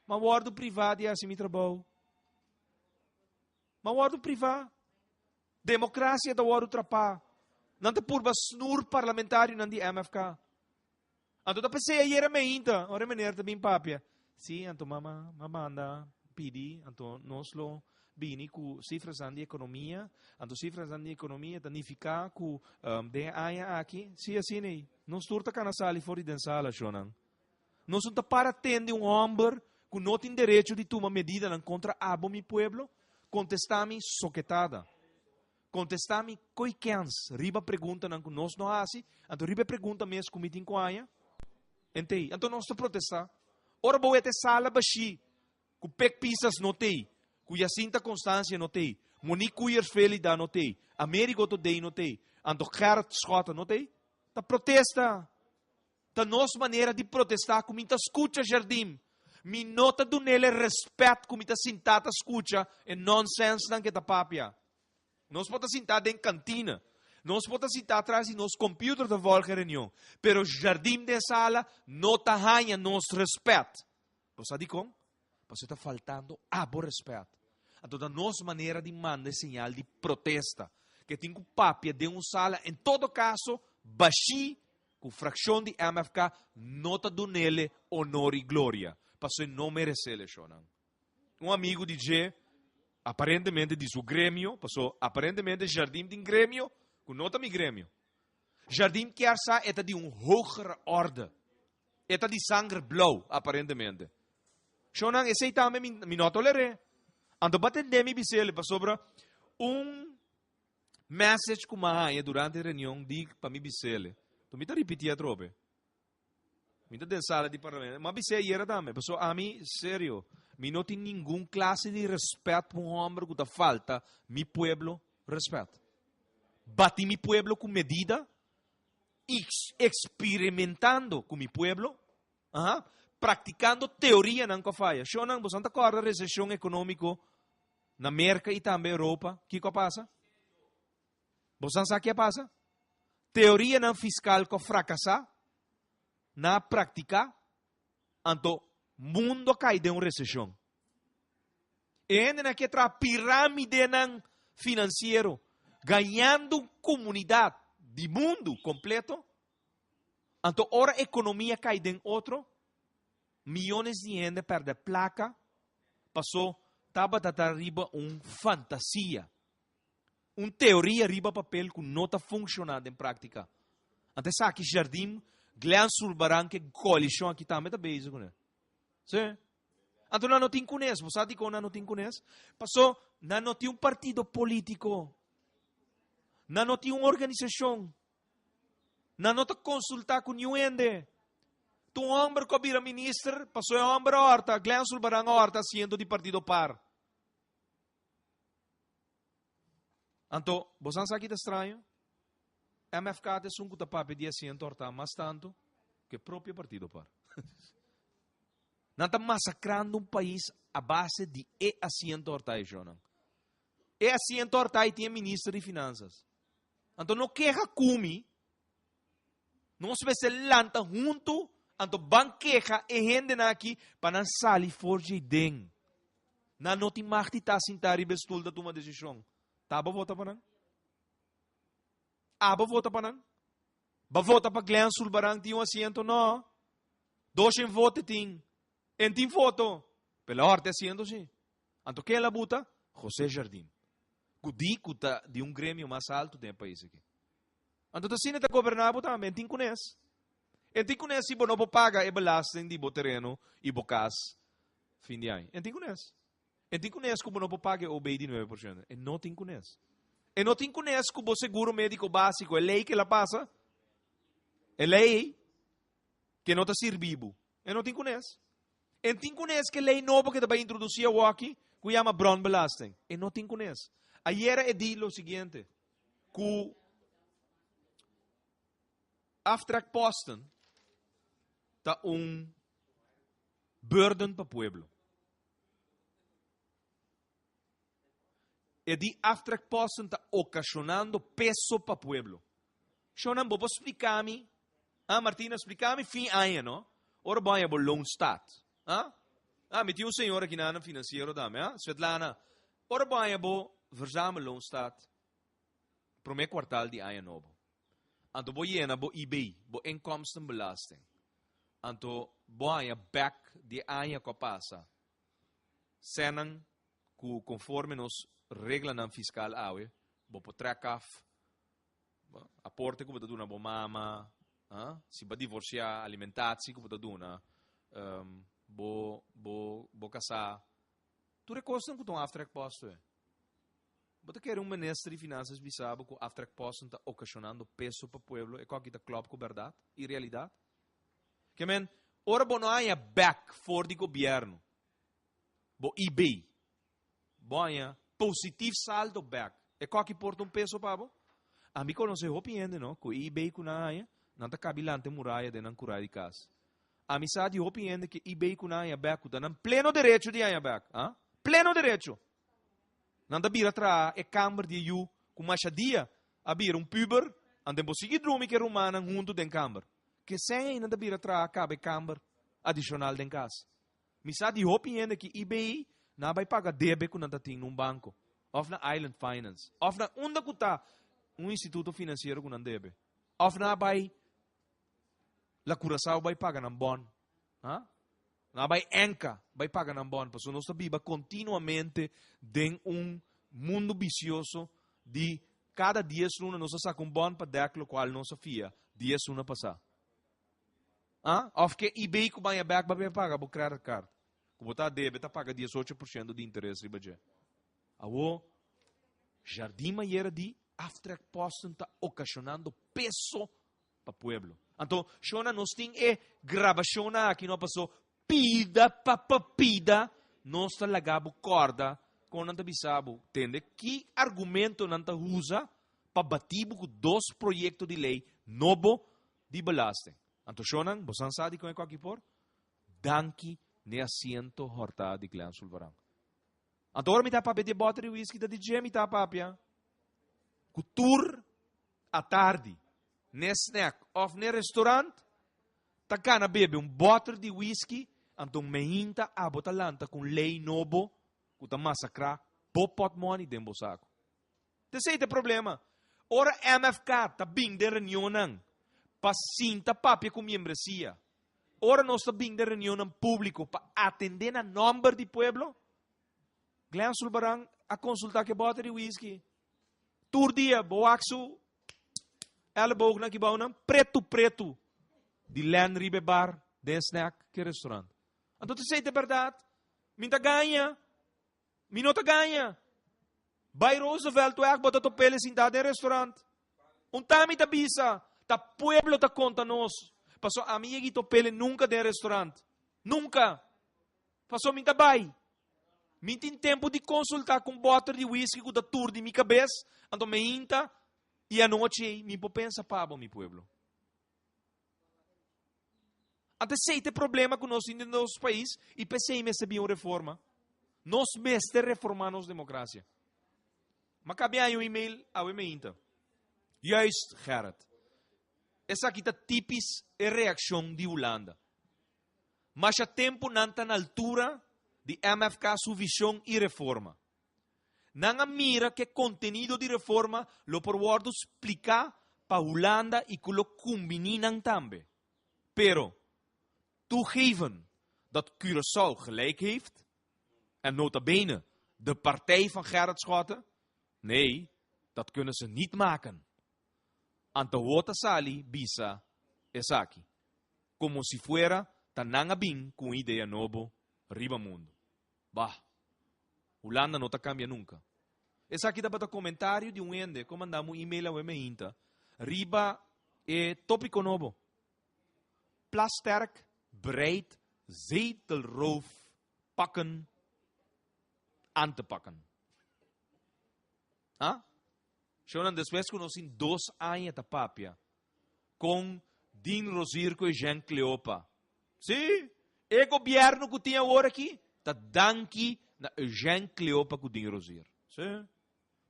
Mas o ordem privado é assim me trabalho. Mas o ordem privado. Democracia da ordem trapá. Não te purba snur parlamentário não de MFK. Então, da pensei aí era meinta. Ora menina também papia. Sim, então mama anda pedi, então nós lo bini com cifras de economia, então cifras de economia danificar com de aia aqui, se assim nem, nós turta cana sali fora de sala, chonan. Nós não para atender homem que não tem direito de tomar medida contra abo mi pueblo, contestar-me soquetada. Contestar-me coiquens, riba pergunta que nós não assim, então riba pergunta mesmo como tem com aia. Entende? Então nós protestar. Ora boa até sala baixi. Que pek pisas notei, que Jacinta Constância notei, Monique Cuyers Felida notei, Américo Todei notei, Ando Gerard Schota notei, ta protesta, ta nossa maneira de protestar, como ta escuta Jardim, mi nota do nele respeito, como ta sintata escuta, e nonsense não que ta papia. Nós podemos sentar em cantina, nós podemos sentar atrás de nosso computer de volta reunião, pero Jardim de sala não ta ganha nosso respeito. Você sabe como? Você está faltando abo respeito. Então, a nossa maneira de mandar sinal de protesta, que tem que papia de uma sala, em todo caso, baixi, com fração de MFK, nota do nele, honor e glória. Passou não merece ele, Shonan. Um amigo de G, aparentemente de seu grêmio, passou aparentemente Jardim de grêmio, com nota mi grêmio. Jardim que arsa é de uma hogere orde. É de sangue blauw, aparentemente. Shonan, esse também me não tolerei. Então, batendo me bisele para sobre message que eu durante a reunião digo para me bisele. Então, me está repetindo a trope. Me está dentro sala de parlamento. Mas bisele era também. Pessoal, a mim, sério, me não tem nenhum classe de respeito para homem que falta mi pueblo respeito. Bati mi pueblo com medida, experimentando com mi pueblo, praticando teoria não que falha. Shonan, você não acorda a recessão econômica na América e também Europa? O que passa? Você sabe o que passa? Teoria não fiscal que fracassa, na prática, então, mundo cai de uma recessão. E ainda que a pirâmide não financeiro, ganhando comunidade de mundo completo, então, ora a economia cai de outro, milhões de gente perde placa, passou, estava a riba fantasia. Teoria riba papel que não está funcionando em prática. Então, aqui Jardim, Glenn Sulbaran, que coalição aqui também está bem com ele. Sim? Então, não tem conhece, você sabe que não tem conhece? Passou, não tem partido político, não tem organização, não está consultar com ninguém. Tu homem que vira ministro, passou a homem horta, Glenn Sulbaran horta, sendo de partido par. Então, você sabe que é estranho? MFK é um que está pedindo assim, horta, mais tanto que o próprio partido par. Não está massacrando país a base de assento horta, Jonan. Assento horta tem ministro de finanças. Então, não queja cumi, Nós se lanta junto, anto banqueja e gente aqui para não sair for de den. Na noti machti ta sintari bestul da toma decisão. Taba vota para não? Aba vota para não? Ba vota para Glenn Sulbarang tinha asiento não? Dois em voto tem. En tem voto. Pela horta asiento sim. Anto que ela buta? José Jardim. Cudicuta de grêmio mais alto do país aqui. Anto assim está governado também, tem conhece. E tem conhece se não paga e belasting de bo terreno e bo cas fim de ano. E tem conhece. E tem conhece que não paga o BI de 9%. E não tem conhece. E não tem conhece que o seguro médico básico é lei que ela passa. É lei que não está servindo. E não tem conhece. E tem conhece que lei nova que vai introduzir aqui, que chama Brown Belasting. E não tem conhece. Ayer é dito o seguinte, que Aftrack Posten está burden para o pueblo. E de Aftrack Posten está ocasionando peso para o pueblo. Eu não vou explicar-me, Martina, explicar-me fim ano, não? Ora, vai a loan stat. Me tinha senhor aqui na financeiro também, Svetlana. Ora, vai a verzamel loan stat. Primeiro quartal de ano novo. Anto bo jena bo IBI, bo inkomstenbelasting. Anto bo a back de ano que passa. Senang ku conforme nos regla fiscal awe, bo po track off, aporte ku betaduna bo mama, si ba divorcia alimentatie ku betaduna, bo casa. Tu recostam ku tong aftrack posto Você quer ministro de finanças bisabo que o aftrack posten está ocasionando peso para o povo e qual que está claro com verdade e realidade? Que men, ora bo não há back for do governo, bo IB, bo há positivo saldo back e qual que porta peso para bo? A mim conhece o piende não, que IB que não há, não está cabilante muralha de não curar de casa. A mim sabe o piende que IB que não há back, está em pleno direito de há back, pleno direito. Nanda bira tra e câmara de you com machadia a bira puber ande seguir drumi que romana junto den câmara que sem nanda bira tra cabe câmara adicional den casa mi sa di hopi ainda que IBI na vai pagar debe com nanda tem num banco of na Island Finance of na unda kuta instituto financeiro com nanda debe of na vai la Curaçao vai pagar nam bon na vai enca vai pagar nam bon porque nós viva continuamente em mundo vicioso de cada 10 luna nós saca bon para dar o qual nós fia 10 luna passar of que eBay que vai back vai pagar por credit card que botar debe tá paga 18% de interesse ribaje awo jardim maiera de aftrack posten tá ocasionando peso para pueblo então shona nós tem gravação aqui não passou pida papapida nós tá lagabo corda com nanta bisabo tende que argumento nanta usa para batir com 2 projetos de lei novo de belasting. Anto shonan bosan sadi com aqui por danki ne asiento horta de Glenn Sulbarang. Anto ora mi ta pape de bottle whisky da DJ mi ta papia. Cultur a tarde ne snack of ne restaurant ta cana bebe bottle de whisky anto meinta a botalanta com lei novo kuta massacrar popot money dentro do saco. Esse é o problema. Ora MFK tá bem de reunião para sinta papia com membresia. Ora nós tá bem de reunião público para atender a número de pueblo. Glenn Sulbarang a consultar que bota de whisky. Tur dia boaxu ela boog na kibaw preto de land ribe bar de snack que restaurante. Então tu sei de verdade. Minta ganha. Minota ganha. By Roosevelt, tu ek bota to pele sentado em restaurante. Tami ta bisa, ta pueblo ta conta nos. Paso amigo to pele nunca de restaurante. Nunca. Paso minta bay. Minta em tempo de consultar com bota de whisky com da tour de mi cabeça, ando me inta e a noite mi po pensa pabo mi pueblo. Até sei ter problema com nós em nosso país e pensei me sabia uma reforma. Nós mestre reformamos democracia. Mas cabe aí um e-mail ao e-mail. Juist, Gerrit. Essa aqui tá tipis e reação de Holanda. Mas a tempo não está na altura de MFK sua visão e reforma. Não mira que conteúdo de reforma lo porwardo explicar para Holanda e que lo combinam também. Pero, toegeven dat Curaçao gelijk heeft, en nota bene de partij van Gerrit Schotten, nee, dat kunnen ze niet maken. Antawota sali bisa esaki, como si fuera tananga bin com ideia novo riba mundo. Bah, Holanda não cambia nunca. Essa aqui dá para comentário de ende, como andamos e-mail ao emeinta, riba é tópico novo. Plasterk, breed, zetelroof, pakken, aan te pakken. Ah? Shonan, después conocen 2 años de papia con Din Rosirco e Jean Cleopa. Sí, el gobierno que tem agora aqui está danki na Jean Cleopa com Din Rosir. Sí.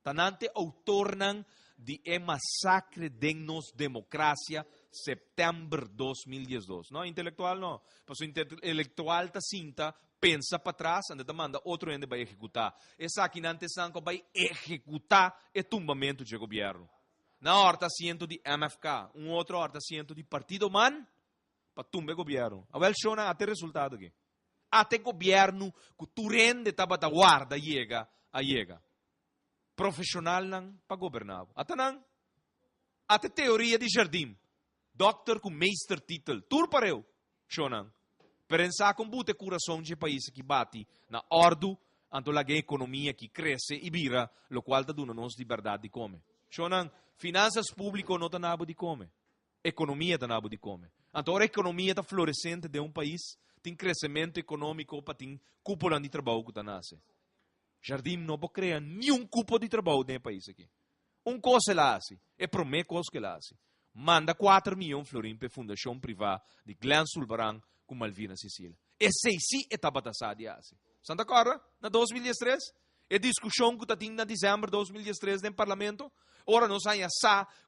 Tanante autornan de massacre de nos democracia setembro 2012. No, intelectual no. Pues intelectual está cinta, pensa para trás, anda manda outro ende vai executar. Essa aqui não tem sanco vai executar o tumbamento do governo. Na hora assento de MFK, outro hora assento de Partido Man, para tumbar o governo. Agora, chona até resultado aqui. Até governo que tu rende estava da guarda chega. Profissional não para governar. Até teoria de jardim. Doctor com meestertitel. Tudo para eu. Chona. Pensar com bute coração de país que bate na ordo, anto la economia que cresce e vira, lo qual ta duna nos liberdade de comer. Shonan, finanças públicas não ta nabo de comer. Economia ta nabo de comer. Anto a economia ta florescente de país, tem crescimento econômico para tem cúpula de trabalho que ta nasce. Jardim não pode criar nenhum cupo de trabalho nesse país aqui. Coisa lá assim, é promete coisa que lá assim. Manda 4 milhões de florins para a fundação privada de Glen Sulbarang com Malvina Sicília. Esse sim é tabatasado assim. Estão de acordo? Na 2013, a discussão que está tendo em dezembro de 2013 no parlamento, ora nós vamos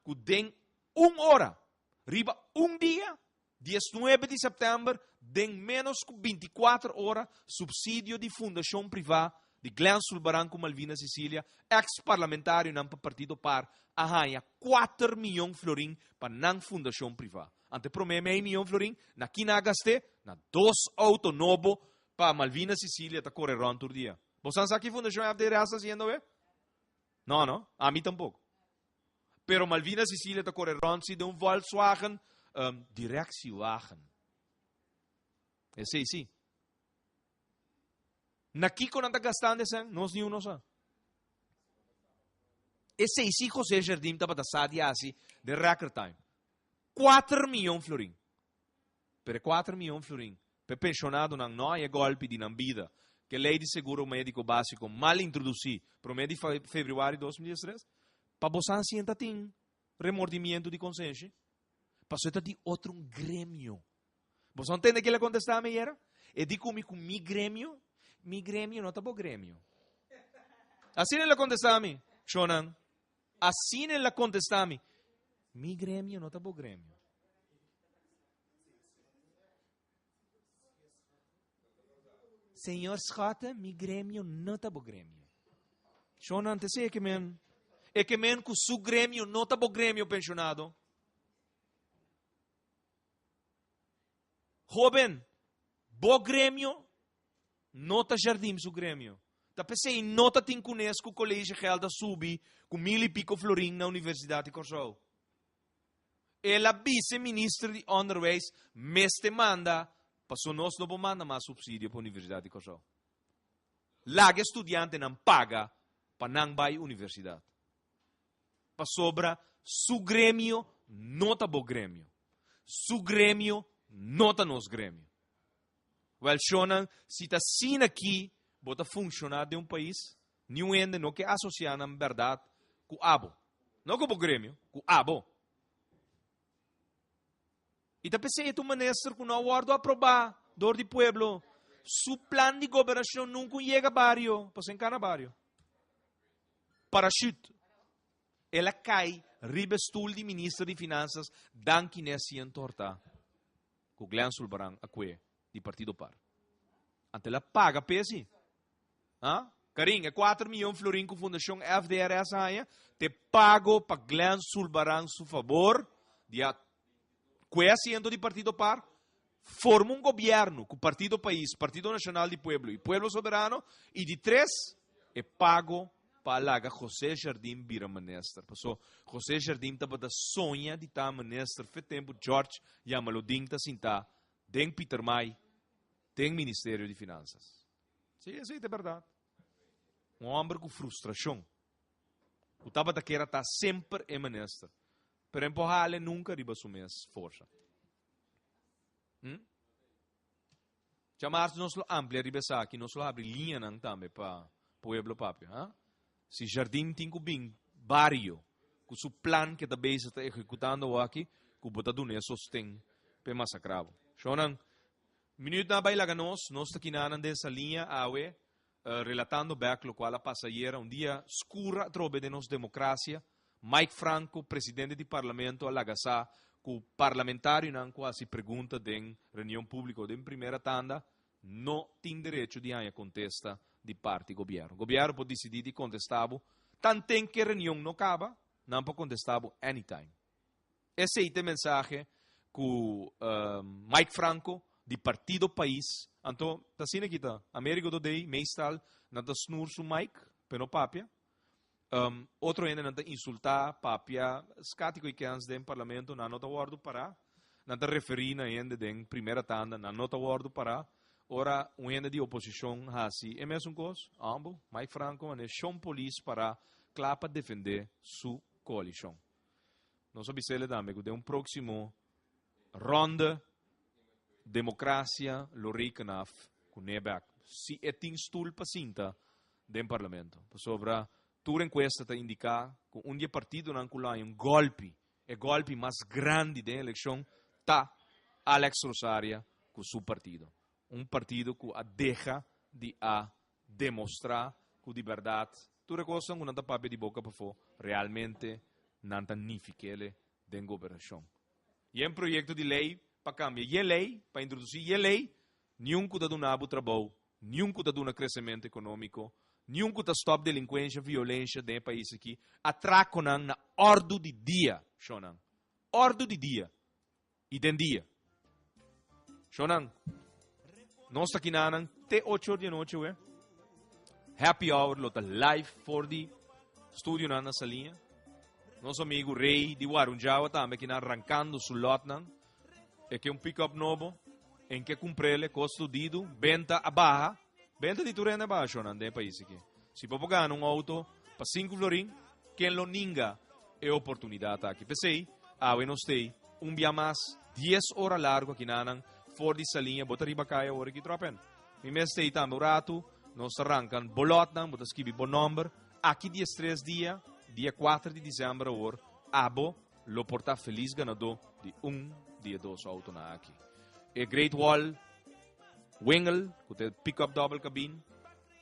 que tem 1 hora, riba dia, 19 de setembro, tem menos que 24 horas, subsídio de fundação privada de Glen Sulbarang com Malvina Sicília, ex-parlamentário não para partido par, arranha 4 milhões de florins para não fundação privada. Ante promete 1 milhão de florins, na quina gaste, na 2 autos novos para Malvina Sicília está correndo todo dia. Você sabe que fundação é de raça haciendo, eh? Não, a mim tampouco. Pero Malvina Sicília está correndo de Volkswagen, Directiewagen. Esse sim. Na Kiko não está gastando esse, nós nem uno sabe. Esse sim, José Jardim está batendo assim, de record time. 4 milhões de florins. Per 4 milhões de florins. Per pensionado não é golpe de vida. Que a lei de seguro médico básico mal introduzida para o mês de fevereiro de 2013. Para você sentar tem remordimento de consciência. Para você ter outro grêmio. Você entende o que ele contestava a mim? E digo comigo, mi grêmio não está bom grêmio. Assim ele contestava a mim, Shonan. Assim ele contestava a mim. Mi grêmio não está bom grêmio. Senhor Schota, mi grêmio não está bom grêmio. Shonan, te sei que men. É que men que su grêmio não está bom grêmio, pensionado. Joven, bom grêmio, não está jardim su grêmio. Tá pensei, não está tem conhece o colégio real da Subi com 1000 e pico florim na Universidade de Curaçao. Ela vice-ministra de Underways meste manda, passou nós não manda mais subsídio para a Universidade de Curaçao. Lá que estudante não paga para não vai à universidade. Para sobra, su grêmio não está bom grêmio. Su grêmio não está nos grêmio. Well, Shonan, se está assim aqui, bota funcionar de país, nenhum ende não que associar na verdade com o abo. Não com o grêmio, com o abo. E está pensando que o ministro que não aguardo aprovar, dor de pueblo, su plan de governação nunca chega a barrio, para se encarar barrio. Parachute. Ela cai ribestul di ministro di finanzas dan kinesian torta ku Glenn Sulbarang akwe di Partido Par. Ante la paga pesi. Karing, é 4 milhões de florim com a Fundação FDRS aí, te pago para Glenn Sulbarang su favor, de a asiento de Partido Par, forma um governo com o Partido País, Partido Nacional de Pueblo e Pueblo Soberano, e de 3 é pago para a José Jardim vira ministro. Passou, José Jardim estava da sonha de estar ministro, fez tempo, George, chama-lo Dinta Sinta, tem Peter May, tem Ministério de Finanças. Sim, isso é verdade. Um homem com frustração. O tava da queira tá sempre em ministro. Pero empurrar-lhe nunca riba su mes força. Chamar nos lo amplia riba sa aqui, nos lo abre linha nang também para pueblo papi, Se jardim tem bem barrio, com su plan que também se está executando aqui, com bota do ne sostém pe massacravo. Shonan minuto na bailaga nós está quinanan dessa linha awe relatando back lo qual a passageira dia scura trobe de nos democracia. Mike Franco, presidente do parlamento, alagasa que o parlamentário não quase pergunta em reunião pública de primeira tanda, não tem direito de contesta de parte do governo. O governo pode decidir de contestar, tanto tem que a reunião não acaba, não pode contestar anytime. Esse é o mensagem que Mike Franco, do Partido País, então, está sendo aqui, América do Day, meestal, não está snur su Mike, pero papia. Outro ainda não insultar papia escático que antes do parlamento não está guardo para não está referindo ainda em primeira tanda não está guardo para ora ainda de oposição assim é mesmo coisa ambos Mike Franco é chão polícia para clapa defender sua coalição nós observamos também que de próximo ronda democracia loricanaf com nebak se é tem stul pacinta do parlamento sobre Toda encuesta está indica que partido não culai golpe, o golpe mais grande da eleição está Alex Rosaria com seu partido. Partido que a deixa de demonstrar que de verdade, toda coisa que não está papel de boca para fora, realmente não está nifiquele da governação. E é projeto de lei para cambiar, e lei para introduzir, e lei, nenhum que dá um trabalho, nenhum que dá um crescimento econômico, nenhum que stop delinquência, violência no país aqui, atraco na ordem de dia, shonan. Ordem de dia. E den dia. Shonan. Nós aqui nanan, te 8 da noite, happy hour, lota live for the studio na salinha. Nosso amigo Rei de Warunjawa também que arrancando su lot nan. É que pick-up novo, em que comprele, custo dido, venta a barra, venta di Turena baixo nel paese aqui. Se può pagare un auto per 5 florin, che lo ninga è opportunità aqui. Pensei, non stay, un via mas, 10 ore largo aqui nanan, for di salinha, bota riba kaya ore que tropen. Mi me stay tam rato, nos arrancan bolot nan, bota scrivi bon number, aqui dia 3 dia 4 de dezembro or, abo, lo porta feliz ganador de dia 2 auto na aqui. E Great Wall, Wingle, com o pick-up double cabine,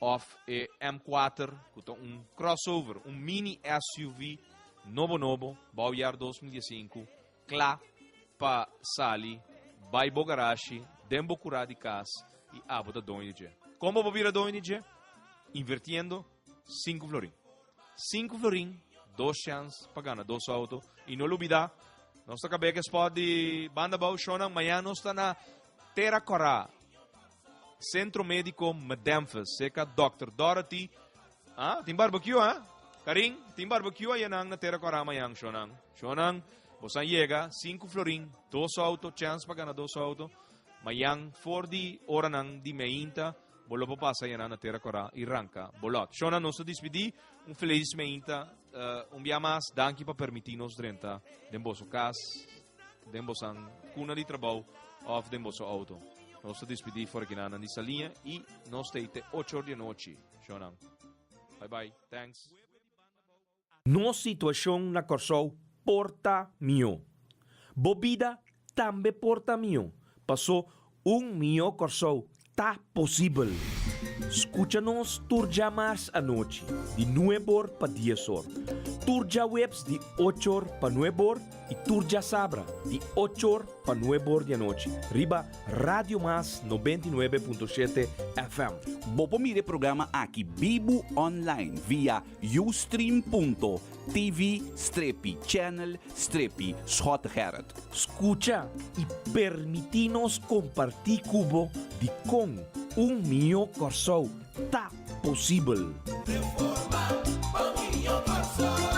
of a M4, com crossover, mini SUV, novo, baujar 2005, clá para sali, vai bogarashi, dembo curá de casa e abo da doinige. Como vou vir a doinige? Invertindo 5 florin. 5 florin, 2 chances para ganhar 2 autos. E não olvidar, nossa cabeça spot de banda bauchona, amanhã nós está na Terra Corá. Centro Médico Medemphis, seca Dr. Dorothy. Tem barbecue, Karing, tem barbecue aí na Terra Corá amanhã, Shonang. Shonang, você chega, 5 florin, 2 autos, chance para ganhar 2 autos. Amanhã, for di hora nang di meinta, bolo pa passa aí na Terra Corá e ranca, bolot. Shonang, nós despedi, feliz meinta, dia mais, danke para permitir-nos drenta, demboso cas, dembosan cuna de trabalho, of demboso auto. Nós despedimos fora aqui na linha e nós temos 8 da noite. Shonang. Bye bye. Thanks. Nossa situação na Corsol porta mio. Bobida também porta mio. Passou mio Corsol. Tá possível. Escucha-nos turjamars a noite. De 9 para 10 horas. Turja Webs de 8 para 9 horas y Turja Sabra de 8 para 9 horas de noche. Riba Radio Más 99.7 FM. Bopo mire programa aqui Bibo Online via ustream.tv/channel/Schotgerrit. Escucha y permitinos compartir cubo de con un mío corso ta posible. Reforma, Paulinho Corso.